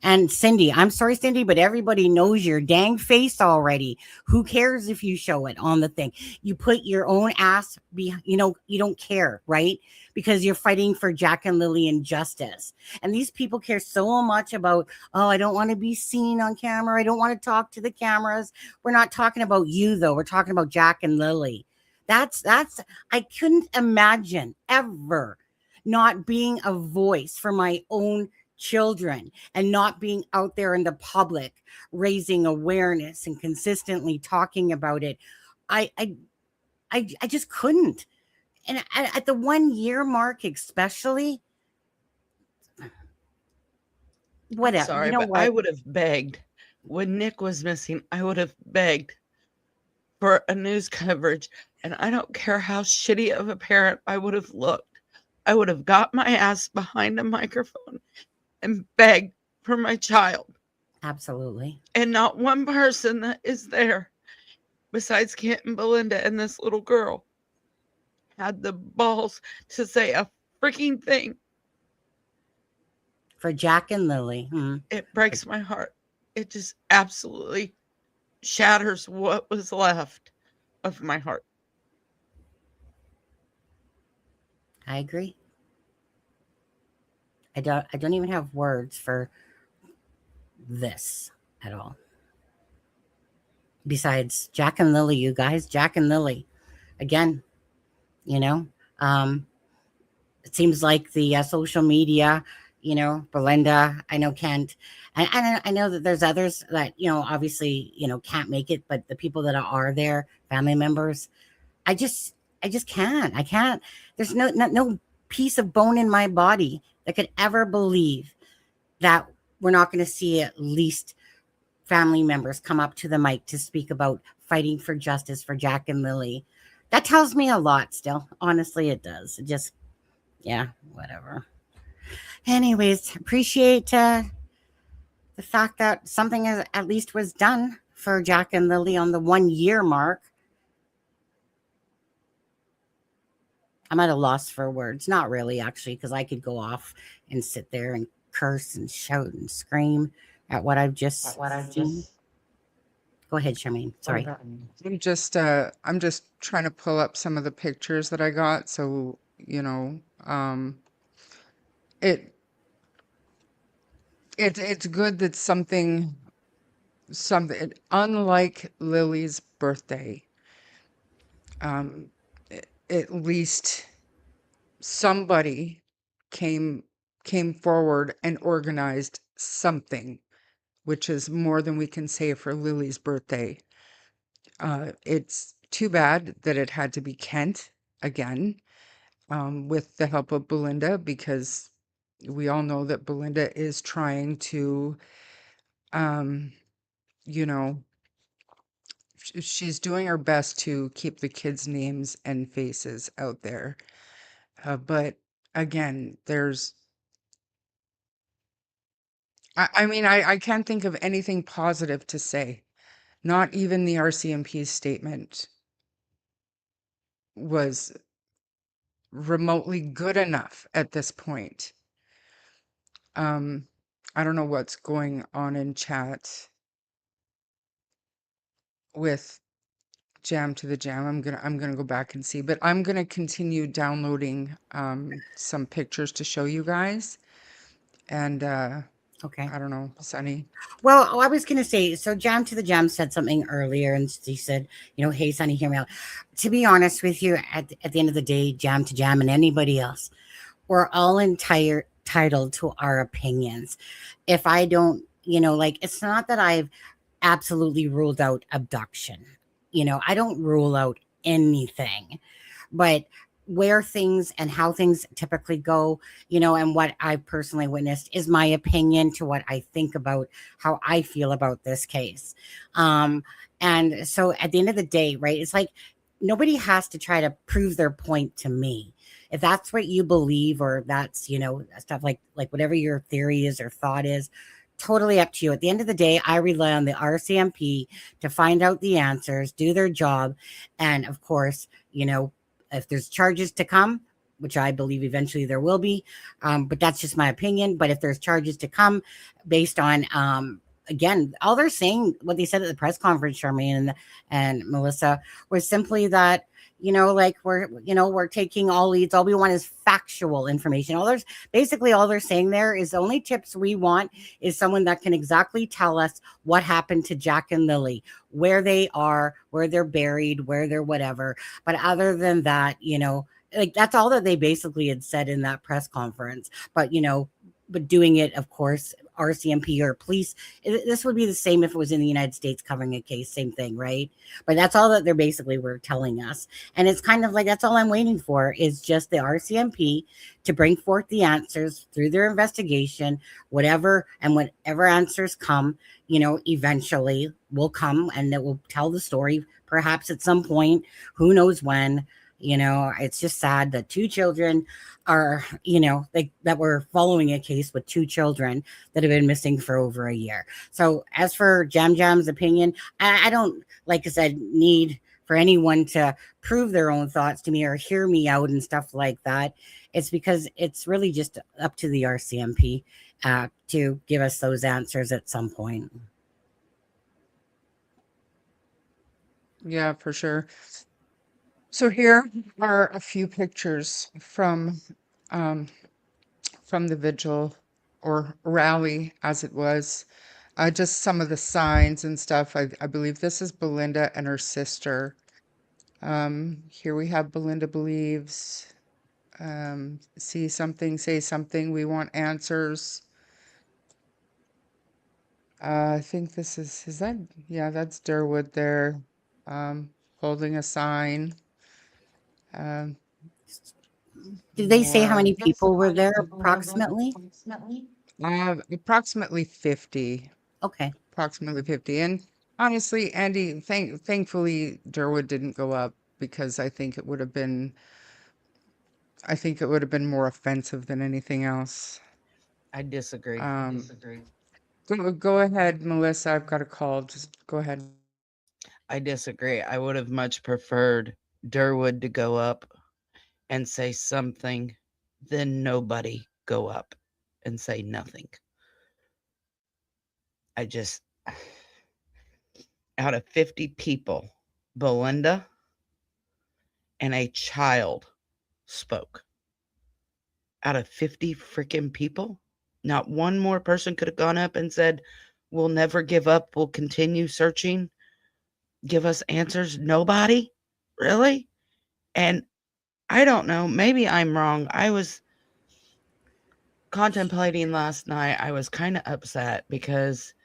and Cyndi, I'm sorry, Cyndi, but everybody knows your dang face already. Who cares if you show it on the thing? You put your own ass you know, you don't care, right? Because you're fighting for Jack and Lily and justice. And these people care so much about, oh, I don't want to be seen on camera. I don't want to talk to the cameras. We're not talking about you, though. We're talking about Jack and Lily. That's I couldn't imagine ever not being a voice for my own children and not being out there in the public raising awareness and consistently talking about it. I just couldn't. And at the 1 year mark, especially, whatever. Sorry, you know but what? I would have begged when Nick was missing. I would have begged for a news coverage, and I don't care how shitty of a parent I would have looked. I would have got my ass behind a microphone and begged for my child. Absolutely. And not one person that is there besides Kent and Belynda and this little girl had the balls to say a freaking thing. For Jack and Lily. It breaks my heart. It just absolutely shatters what was left of my heart. I agree. I don't even have words for this at all. Besides Jack and Lily, you guys, Jack and Lily. Again, you know, it seems like the social media, you know, Belynda, I know Kent, and I know that there's others that, you know, obviously, you know, can't make it, but the people that are there, family members, I just can't. I can't. There's no piece of bone in my body that could ever believe that we're not going to see at least family members come up to the mic to speak about fighting for justice for Jack and Lily. That tells me a lot still. Honestly, it does. It just, yeah, whatever. Anyways, appreciate the fact that something at least was done for Jack and Lily on the 1 year mark. I'm at a loss for words. Not really, actually, because I could go off and sit there and curse and shout and scream at what I've just seen. Go ahead, Charmaine. Sorry. I'm just trying to pull up some of the pictures that I got. So, you know, it's good that something, unlike Lily's birthday, at least somebody came forward and organized something, which is more than we can say for Lily's birthday. It's too bad that it had to be Kent again. with the help of Belynda, because we all know that Belynda is trying to, you know, she's doing her best to keep the kids' names and faces out there. But again, I mean, I can't think of anything positive to say. Not even the RCMP's statement was remotely good enough at this point. I don't know what's going on in chat with Jam to the Jam. I'm gonna go back and see, but I'm gonna continue downloading some pictures to show you guys. And Okay. I don't know, Sunny. Well, I was going to say, so Jam to the Jam said something earlier, and she said, hey, Sunny, hear me out. To be honest with you, at the end of the day, Jam to Jam and anybody else, we're all entitled to our opinions. If I don't, it's not that I've absolutely ruled out abduction. I don't rule out anything, but where things and how things typically go, and what I personally witnessed is my opinion to what I think about how I feel about this case. And so at the end of the day, right, it's like nobody has to try to prove their point to me. If that's what you believe, or that's, stuff like whatever your theory is or thought is, totally up to you. At the end of the day, I rely on the RCMP to find out the answers, do their job. And of course, if there's charges to come, which I believe eventually there will be, but that's just my opinion. But if there's charges to come based on, again, all they're saying, what they said at the press conference, Charmaine and Melissa, was simply that, we're taking all leads. All we want is factual information. All they're saying there is the only tips we want is someone that can exactly tell us what happened to Jack and Lily, where they are, where they're buried, where they're whatever. But other than that, that's all that they basically had said in that press conference. But, but doing it, of course, RCMP or police, this would be the same if it was in the United States covering a case, same thing, right? But that's all that they're basically were telling us. And it's kind of like, that's all I'm waiting for is just the RCMP to bring forth the answers through their investigation, whatever answers come, eventually will come, and it will tell the story, perhaps at some point, who knows when. It's just sad that two children are, that we're following a case with two children that have been missing for over a year. So as for Jam's opinion, I don't, like I said, need for anyone to prove their own thoughts to me or hear me out and stuff like that. It's because it's really just up to the RCMP to give us those answers at some point. Yeah, for sure. So here are a few pictures from the vigil or rally, as it was. Just some of the signs and stuff. I believe this is Belynda and her sister. Here we have Belynda believes. See something, say something. We want answers. I think this is that? Yeah, that's Durwood there, holding a sign. Did they say how More. many people were there approximately? Approximately 50. Okay. Approximately 50. And honestly, Andy, thankfully Durwood didn't go up, because I think it would have been more offensive than anything else. I disagree. Go ahead, Melissa. I've got a call. Just go ahead. I disagree. I would have much preferred Durwood to go up and say something than nobody go up and say nothing. Out of 50 people, Belynda and a child spoke. Out of 50 freaking people, not one more person could have gone up and said, we'll never give up. We'll continue searching. Give us answers. Nobody? Really? And I don't know. Maybe I'm wrong. I was contemplating last night. I was kind of upset because,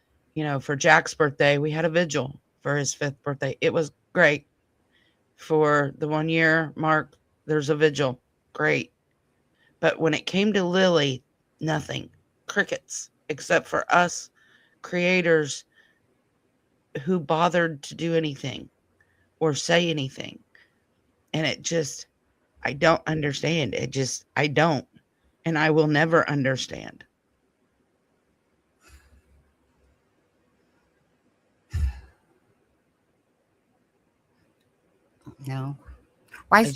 for Jack's birthday, we had a vigil for his 5th birthday. It was great. For the 1 year mark, there's a vigil. great. But when it came to Lily, nothing. Crickets, except for us creators who bothered to do anything or say anything. And it just, I don't understand. I don't. And I will never understand. No. Why?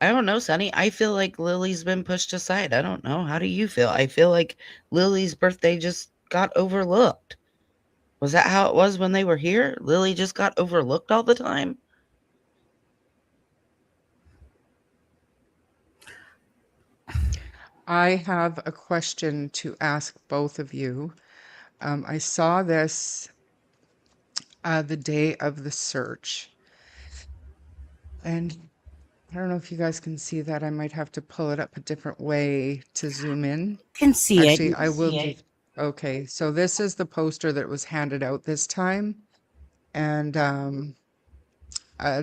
I don't know, Sonny. I feel like Lily's been pushed aside. I don't know. How do you feel? I feel like Lily's birthday just got overlooked. Was that how it was when they were here? Lily just got overlooked all the time? I have a question to ask both of you. I saw this the day of the search. And I don't know if you guys can see that. I might have to pull it up a different way to zoom in. Can see Actually, it. I will. Okay, so this is the poster that was handed out this time. And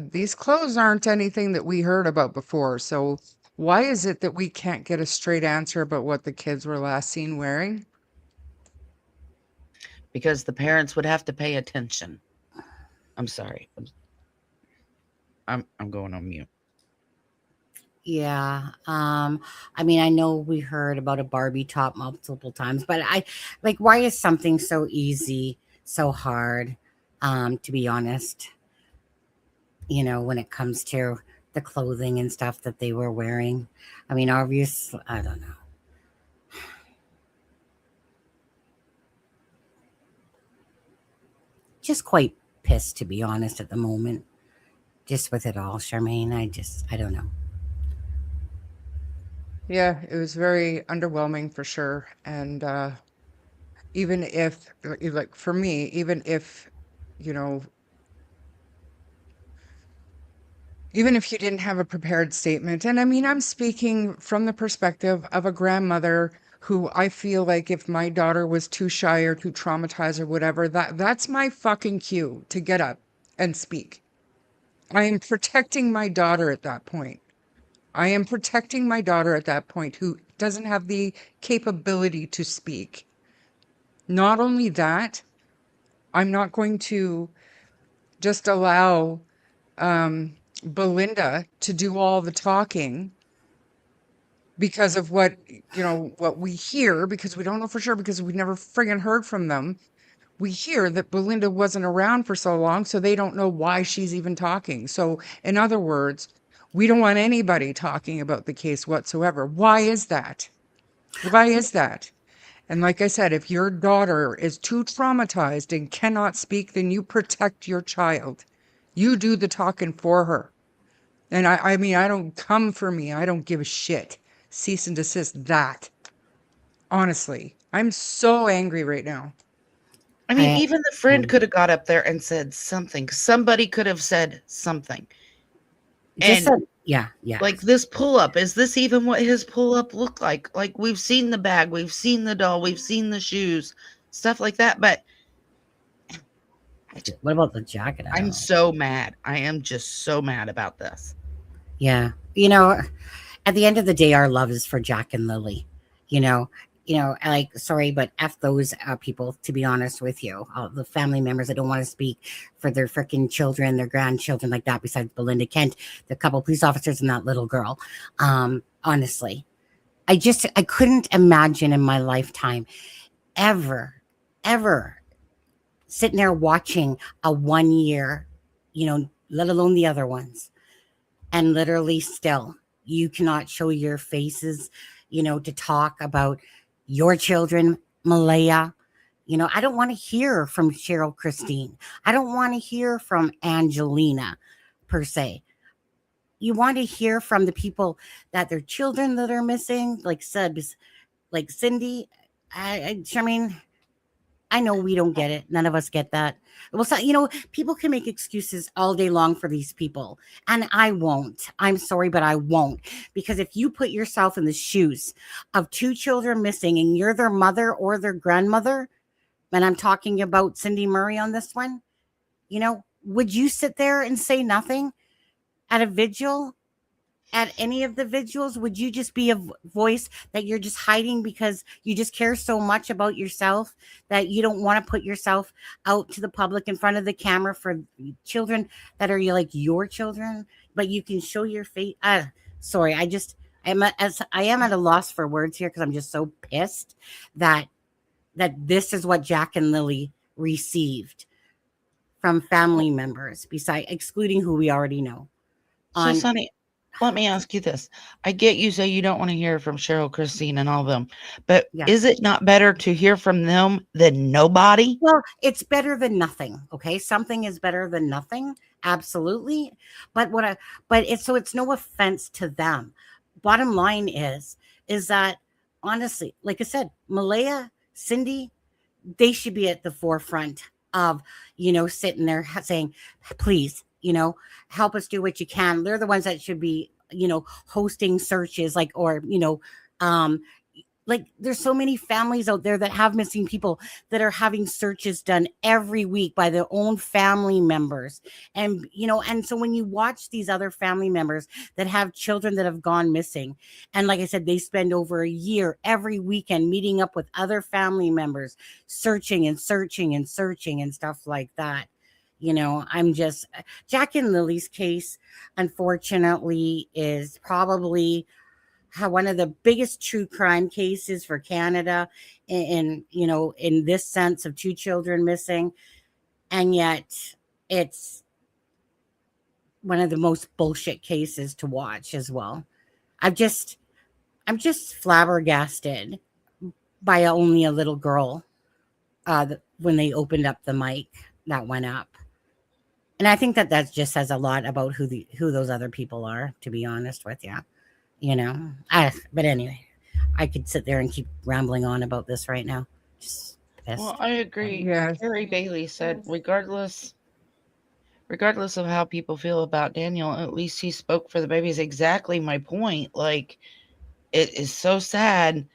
these clothes aren't anything that we heard about before. So why is it that we can't get a straight answer about what the kids were last seen wearing? Because the parents would have to pay attention. I'm sorry. I'm going on mute. Yeah. I mean, I know we heard about a Barbie top multiple times, but why is something so easy, so hard? To be honest, when it comes to the clothing and stuff that they were wearing. I mean, obviously, I don't know. Just quite pissed, to be honest, at the moment. Just with it all, Charmaine. I don't know. Yeah, it was very underwhelming for sure. And even if, like for me, even if you didn't have a prepared statement, and I mean, I'm speaking from the perspective of a grandmother who I feel like if my daughter was too shy or too traumatized or whatever, that's my fucking cue to get up and speak. I am protecting my daughter at that point. Who doesn't have the capability to speak. Not only that, I'm not going to just allow Belynda to do all the talking because of what we hear, because we don't know for sure, because we never friggin' heard from them. We hear that Belynda wasn't around for so long, so they don't know why she's even talking. So in other words, we don't want anybody talking about the case whatsoever. Why is that? And like I said, if your daughter is too traumatized and cannot speak, then you protect your child. You do the talking for her. And I mean, I don't come for me. I don't give a shit. Cease and desist that. Honestly, I'm so angry right now. I mean, even the friend could have got up there and said something. Somebody could have said something. Yeah. Like this pull-up, is this even what his pull-up looked like? Like, we've seen the bag, we've seen the doll, we've seen the shoes, stuff like that. But what about the jacket? I'm so mad. I am just so mad about this. Yeah. At the end of the day, our love is for Jack and Lily. Sorry, but F those people, to be honest with you. All the family members that don't want to speak for their freaking children, their grandchildren like that, besides Belinda Kent, the couple police officers and that little girl. Honestly, I couldn't imagine in my lifetime ever sitting there watching a 1 year, let alone the other ones. And literally still, you cannot show your faces, to talk about your children, Malehya. I don't want to hear from Cheryl Christine. I don't want to hear from Angelina, per se. You want to hear from the people that their children that are missing, like Cyndi. I know we don't get it. None of us get that. Well, people can make excuses all day long for these people. And I won't. I'm sorry, but I won't. Because if you put yourself in the shoes of two children missing and you're their mother or their grandmother, and I'm talking about Cyndi Murray on this one, would you sit there and say nothing at a vigil? at any of the vigils? Would you just be a voice that you're just hiding because you just care so much about yourself that you don't want to put yourself out to the public in front of the camera for children that are like your children, but you can show your face? Sorry, I am at a loss for words here because I'm just so pissed that this is what Jack and Lily received from family members, beside excluding who we already know. So, Sonny, let me ask you this. I get you say you don't want to hear from Cheryl, Christine, and all of them, but is it not better to hear from them than nobody? Well, it's better than nothing. Okay, something is better than nothing, absolutely. But it's no offense to them. Bottom line is that honestly, like I said, Malehya, Cyndi, they should be at the forefront of, sitting there saying, please, help us do what you can. They're the ones that should be, hosting searches, like there's so many families out there that have missing people that are having searches done every week by their own family members. And, and so when you watch these other family members that have children that have gone missing, and like I said, they spend over a year every weekend meeting up with other family members, searching and stuff like that. I'm just, Jack and Lily's case, unfortunately, is probably one of the biggest true crime cases for Canada in this sense of two children missing. And yet it's one of the most bullshit cases to watch as well. I'm just flabbergasted by only a little girl when they opened up the mic that went up. And I think that just says a lot about who those other people are, to be honest with you. But anyway, I could sit there and keep rambling on about this right now. Just pissed. Well, I agree. Yes. Carrie Bailey said, regardless of how people feel about Daniel, at least he spoke for the babies. Exactly my point. Like, it is so sad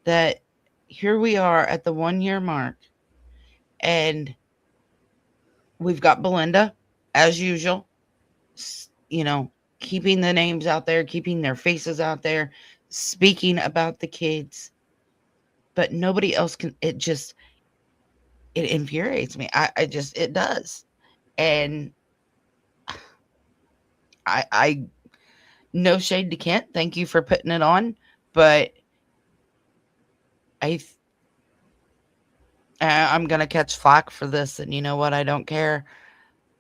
that here we are at the 1 year mark, and we've got Belynda, as usual, keeping the names out there, keeping their faces out there, speaking about the kids, but nobody else can. It infuriates me. It does. And I no shade to Kent. Thank you for putting it on, but I'm going to catch flack for this. And you know what? I don't care.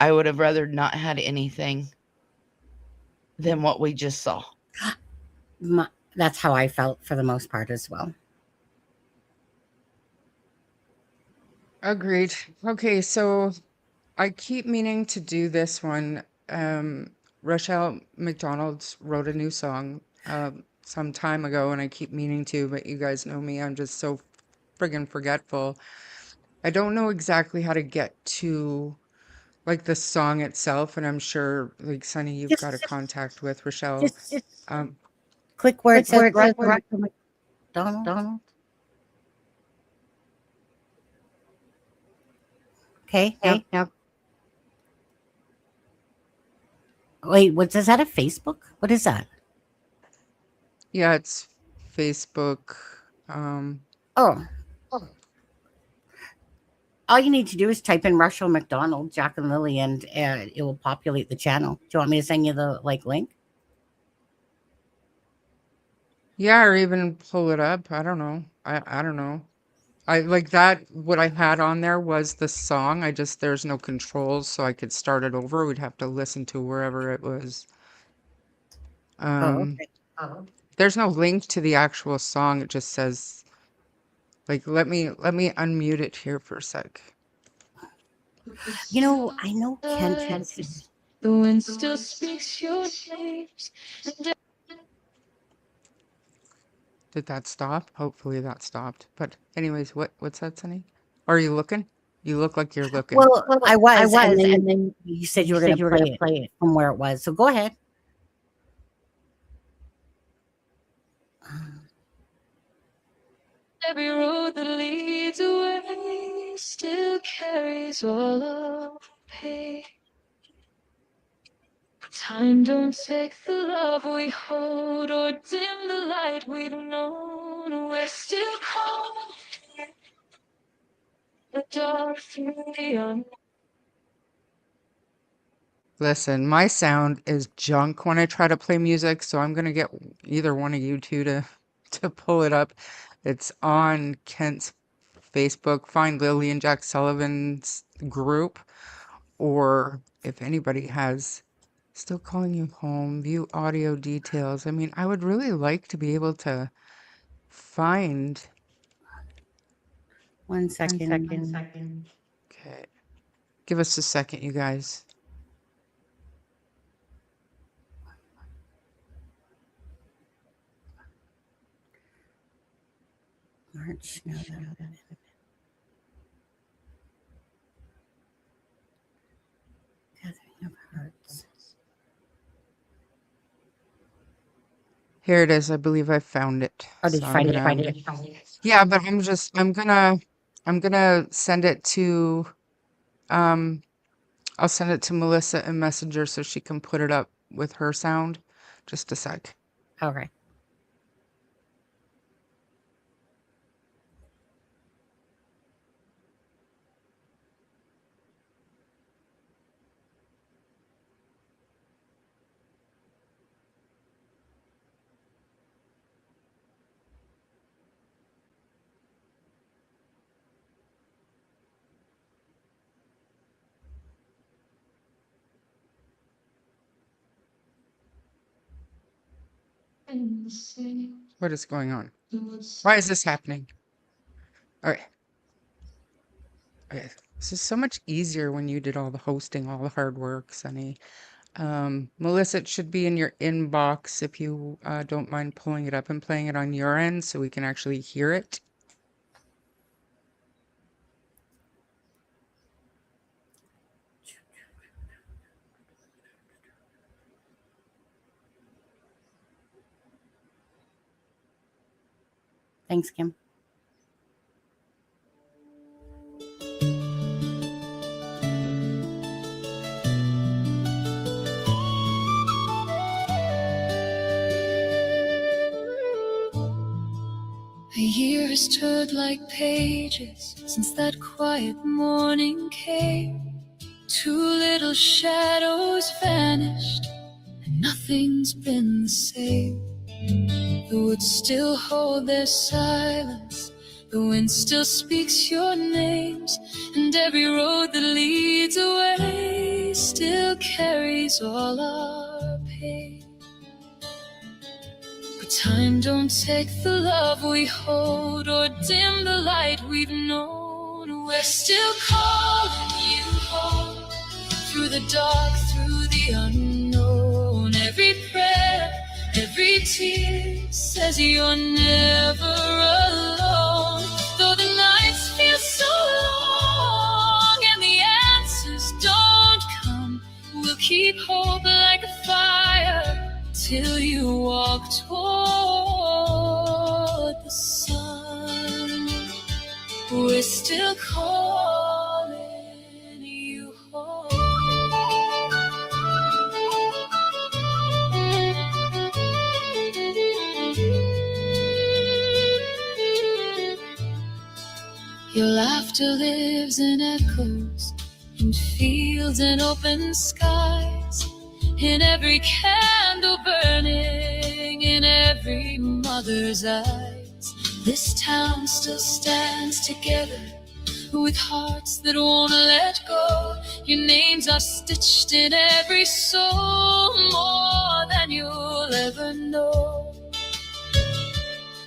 I would have rather not had anything than what we just saw. That's how I felt for the most part as well. Agreed. Okay, so I keep meaning to do this one. Rochelle McDonald's wrote a new song some time ago, and I keep meaning to, but you guys know me, I'm just so friggin' forgetful. I don't know exactly how to get to like the song itself, and I'm sure, like, Sonny, you've got a contact with Rochelle. Just click where it says Donald. Okay. Now. Wait, is that a Facebook? What is that? Yeah, it's Facebook. Oh. All you need to do is type in Rochelle McDonald, Jack and Lily, and it will populate the channel. Do you want me to send you the link? Yeah, or even pull it up. I don't know. I don't know. I like that. What I had on there was the song. There's no controls, so I could start it over. We'd have to listen to wherever it was. Okay. There's no link to the actual song. It just says, like, let me unmute it here for a sec. I know Kent has. The wind still speaks your name. Did that stop? Hopefully that stopped. But anyways, what's that, Sonny? Are you looking? You look like you're looking. Well, I was, and then you said you were going to play it from where it was. So go ahead. Every road that leads away still carries all of the pain. Time don't take the love we hold or dim the light we've known. We're still calling the dark through the unknown. Listen, my sound is junk when I try to play music, so I'm gonna get either one of you two to pull it up. It's on Kent's Facebook. Find Lilly and Jack Sullivan's group, or if anybody has Still Calling You Home, view audio details. I mean, I would really like to be able to find. 1 second. Okay, give us a second, you guys. March, November. Gathering of Hearts. Here it is. I believe I found it. Oh, did So you I'm find gonna, it? yeah, but I'm gonna send it to, um, I'll send it to Melissa in Messenger so she can put it up with her sound. Just a sec. Okay. What is going on? Why is this happening? Okay. Okay. This is so much easier when you did all the hosting, all the hard work, Sunny. Melissa, it should be in your inbox if you don't mind pulling it up and playing it on your end so we can actually hear it. Thanks, Kim. A year has turned like pages since that quiet morning came. Two little shadows vanished, and nothing's been the same. The woods still hold their silence, the wind still speaks your names, and every road that leads away still carries all our pain. But time don't take the love we hold or dim the light we've known. We're still calling you home through the dark, through the unknown. Every prayer, every tear says you're never alone. Though the nights feel so long and the answers don't come, we'll keep hope like a fire till you walk toward the sun. We're still calling you home. Your laughter lives in echoes, in fields and open skies, in every candle burning, in every mother's eyes. This town still stands together with hearts that won't let go. Your names are stitched in every soul, more than you'll ever know.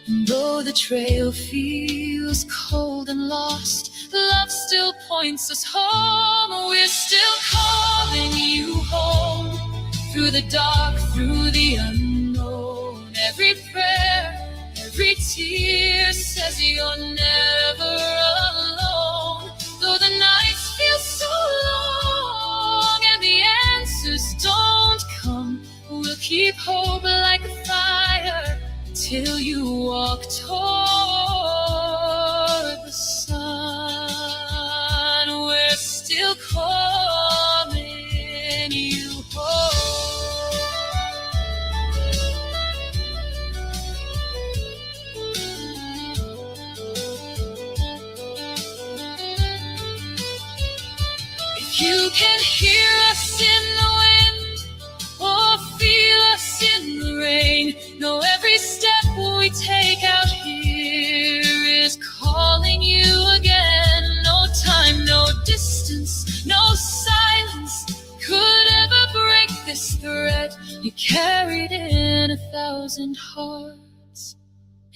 And though the trail feels cold and lost, love still points us home. We're still calling you home through the dark, through the unknown. Every prayer, every tear says you're never alone. Though the nights feel so long and the answers don't come, we'll keep hope like a fire till you walk toward the sun. We're still calling you home. You carried in 1,000 hearts.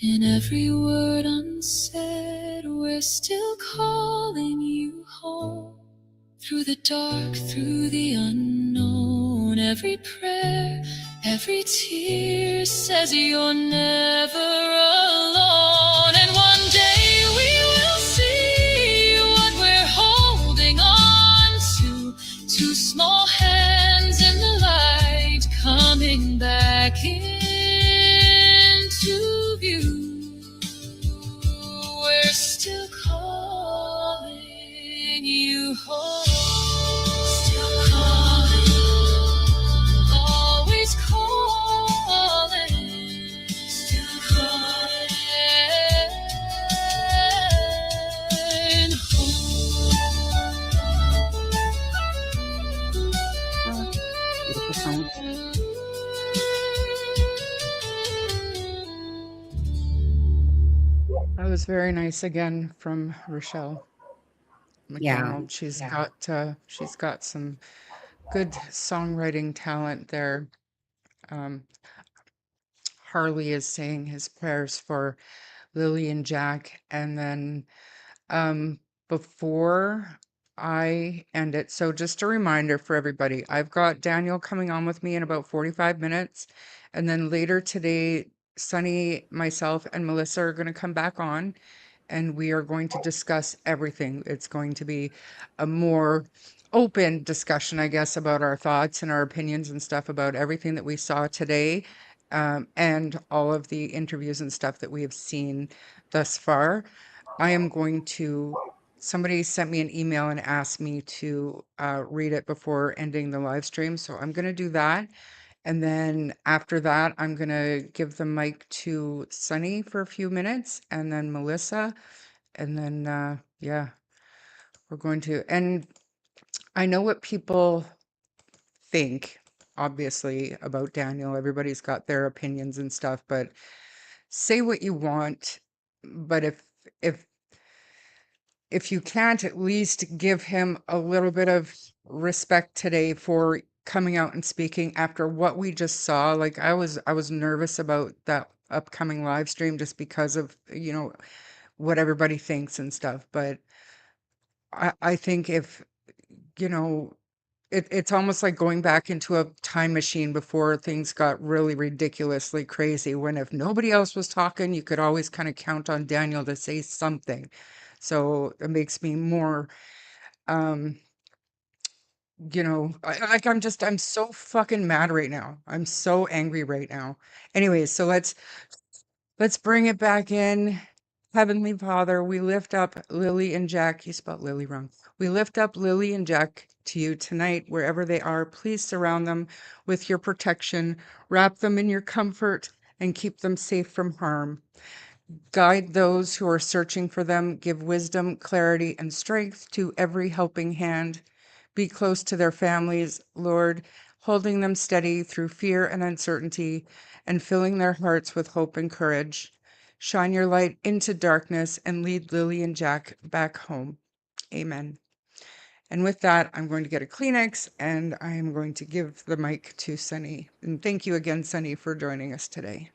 In every word unsaid, we're still calling you home. Through the dark, through the unknown, every prayer, every tear says you're never alone. And one day we will see what we're holding on to. Two small hands in the light coming back into view. We're still calling you home. Still calling, always calling, still calling Beautiful song. That was very nice again from Rochelle Yeah. McDonald. She's got some good songwriting talent there. Harley is saying his prayers for Lily and Jack, and then before I end it, so just a reminder for everybody, I've got Daniel coming on with me in about 45 minutes, and then later today, Sunny, myself, and Melissa are going to come back on, and we are going to discuss everything. It's going to be a more open discussion, I guess, about our thoughts and our opinions and stuff about everything that we saw today, and all of the interviews and stuff that we have seen thus far. I am going to, somebody sent me an email and asked me to read it before ending the live stream. So I'm going to do that. And then after that, I'm going to give the mic to Sunny for a few minutes and then Melissa. And then, yeah, we're going to, and I know what people think, obviously, about Daniel. Everybody's got their opinions and stuff, but say what you want. But if you can't at least give him a little bit of respect today for coming out and speaking after what we just saw, like I was nervous about that upcoming live stream just because of, you know, what everybody thinks and stuff. But I think if, you know, it's almost like going back into a time machine before things got really ridiculously crazy, when if nobody else was talking, you could always kind of count on Daniel to say something. So it makes me more, you know, I'm so fucking mad right now. I'm so angry right now. Anyways, so let's bring it back in. Heavenly Father, we lift up Lily and Jack. You spelled Lily wrong. We lift up Lily and Jack to you tonight, wherever they are. Please surround them with your protection, wrap them in your comfort, and keep them safe from harm. Guide those who are searching for them. Give wisdom, clarity, and strength to every helping hand. Be close to their families, Lord, holding them steady through fear and uncertainty, and filling their hearts with hope and courage. Shine your light into darkness and lead Lily and Jack back home. Amen. And with that, I'm going to get a Kleenex and I am going to give the mic to Sunny. And thank you again, Sunny, for joining us today.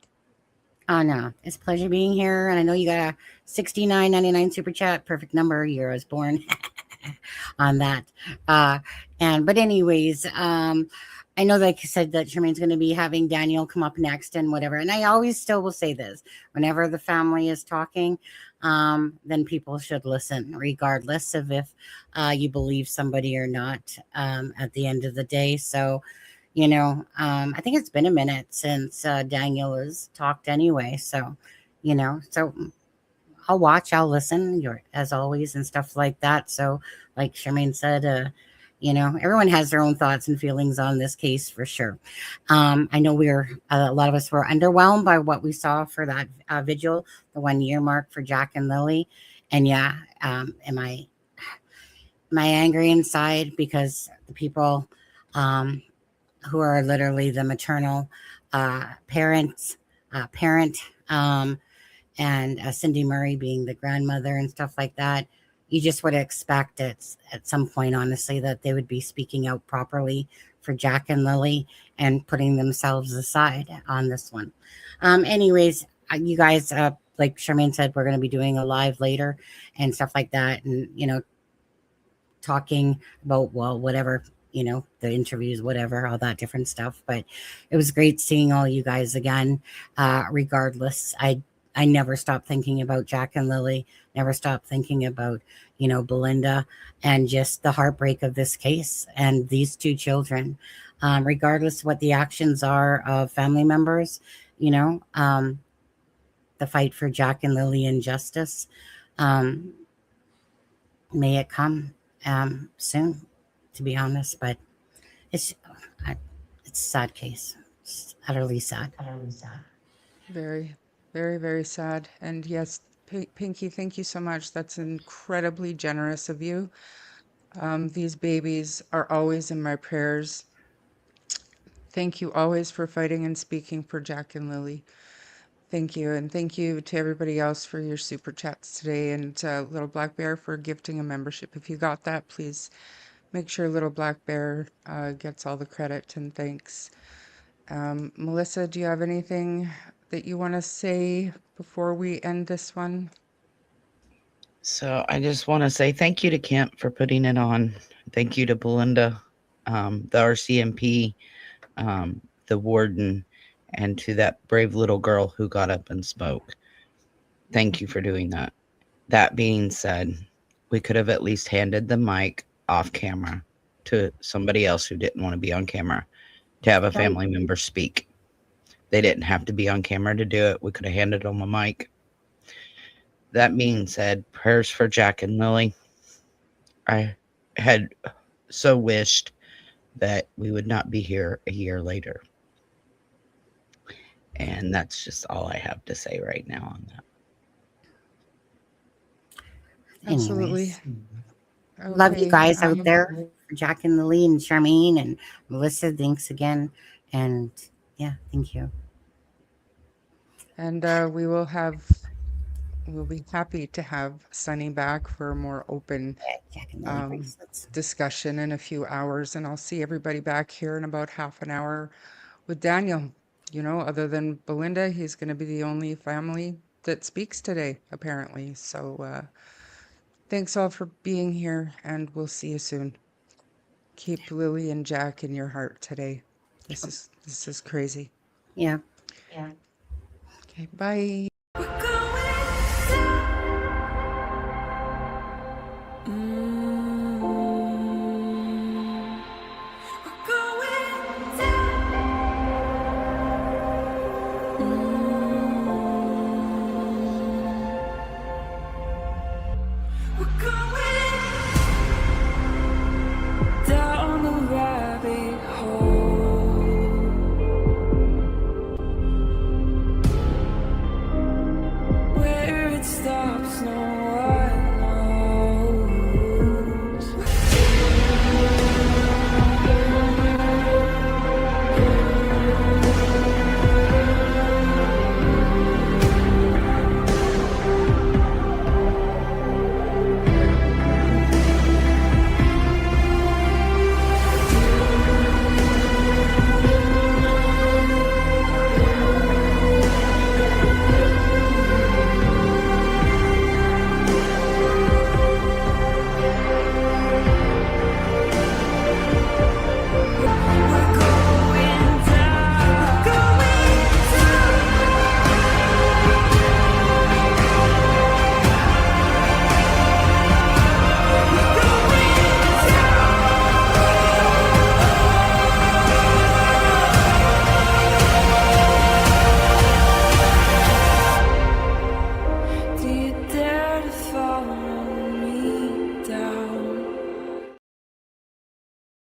Oh no, it's a pleasure being here. And I know you got a $69.99 super chat. Perfect number. Year I was born on that. But anyways, I know, like you said, that Charmaine's going to be having Daniel come up next and whatever. And I always still will say this, whenever the family is talking, then people should listen, regardless of if you believe somebody or not, at the end of the day. So, you know, I think it's been a minute since Daniel has talked anyway. So, you know, so I'll watch, I'll listen, as always, and stuff like that. So, like Charmaine said, you know, everyone has their own thoughts and feelings on this case for sure. I know a lot of us were underwhelmed by what we saw for that vigil, the 1 year mark for Jack and Lily. And yeah, am I angry inside because the people who are literally the maternal parent, and Cyndi Murray being the grandmother and stuff like that, you just would expect it at some point, honestly, that they would be speaking out properly for Jack and Lily and putting themselves aside on this one. Anyways, you guys, like Charmaine said, we're going to be doing a live later and stuff like that. And, you know, talking about, well, whatever, you know, the interviews, whatever, all that different stuff. But it was great seeing all you guys again. Regardless, I never stopped thinking about Jack and Lily, never stopped thinking about, you know, Belynda, and just the heartbreak of this case and these two children. Regardless what the actions are of family members, you know, the fight for Jack and Lily and justice, may it come soon, to be honest. But it's a sad case. It's utterly sad. Very, very, very sad. And yes, Pinky, thank you so much. That's incredibly generous of you. These babies are always in my prayers. Thank you always for fighting and speaking for Jack and Lily. Thank you. And thank you to everybody else for your super chats today, and Little Black Bear for gifting a membership. If you got that, please make sure Little Black Bear gets all the credit and thanks. Melissa, do you have anything that you want to say before we end this one? So I just want to say thank you to Kent for putting it on. Thank you to Belynda, the RCMP, the warden, and to that brave little girl who got up and spoke. Thank you for doing that. That being said, we could have at least handed the mic off camera to somebody else who didn't want to be on camera to have a family member speak. They didn't have to be on camera to do it. We could have handed them a mic. That being said, prayers for Jack and Lily. I had so wished that we would not be here a year later. And that's just all I have to say right now on that. Absolutely. Love you guys out um, there. Jack and Lily and Charmaine and Melissa, thanks again. And yeah, thank you. And we'll be happy to have Sunny back for a more open Jack and Lily bracelets. discussion in a few hours. And I'll see everybody back here in about half an hour with Daniel. You know, other than Belynda, he's going to be the only family that speaks today, apparently. So thanks all for being here, and we'll see you soon. Keep Lily and Jack in your heart today. This is crazy. Yeah. Okay, bye.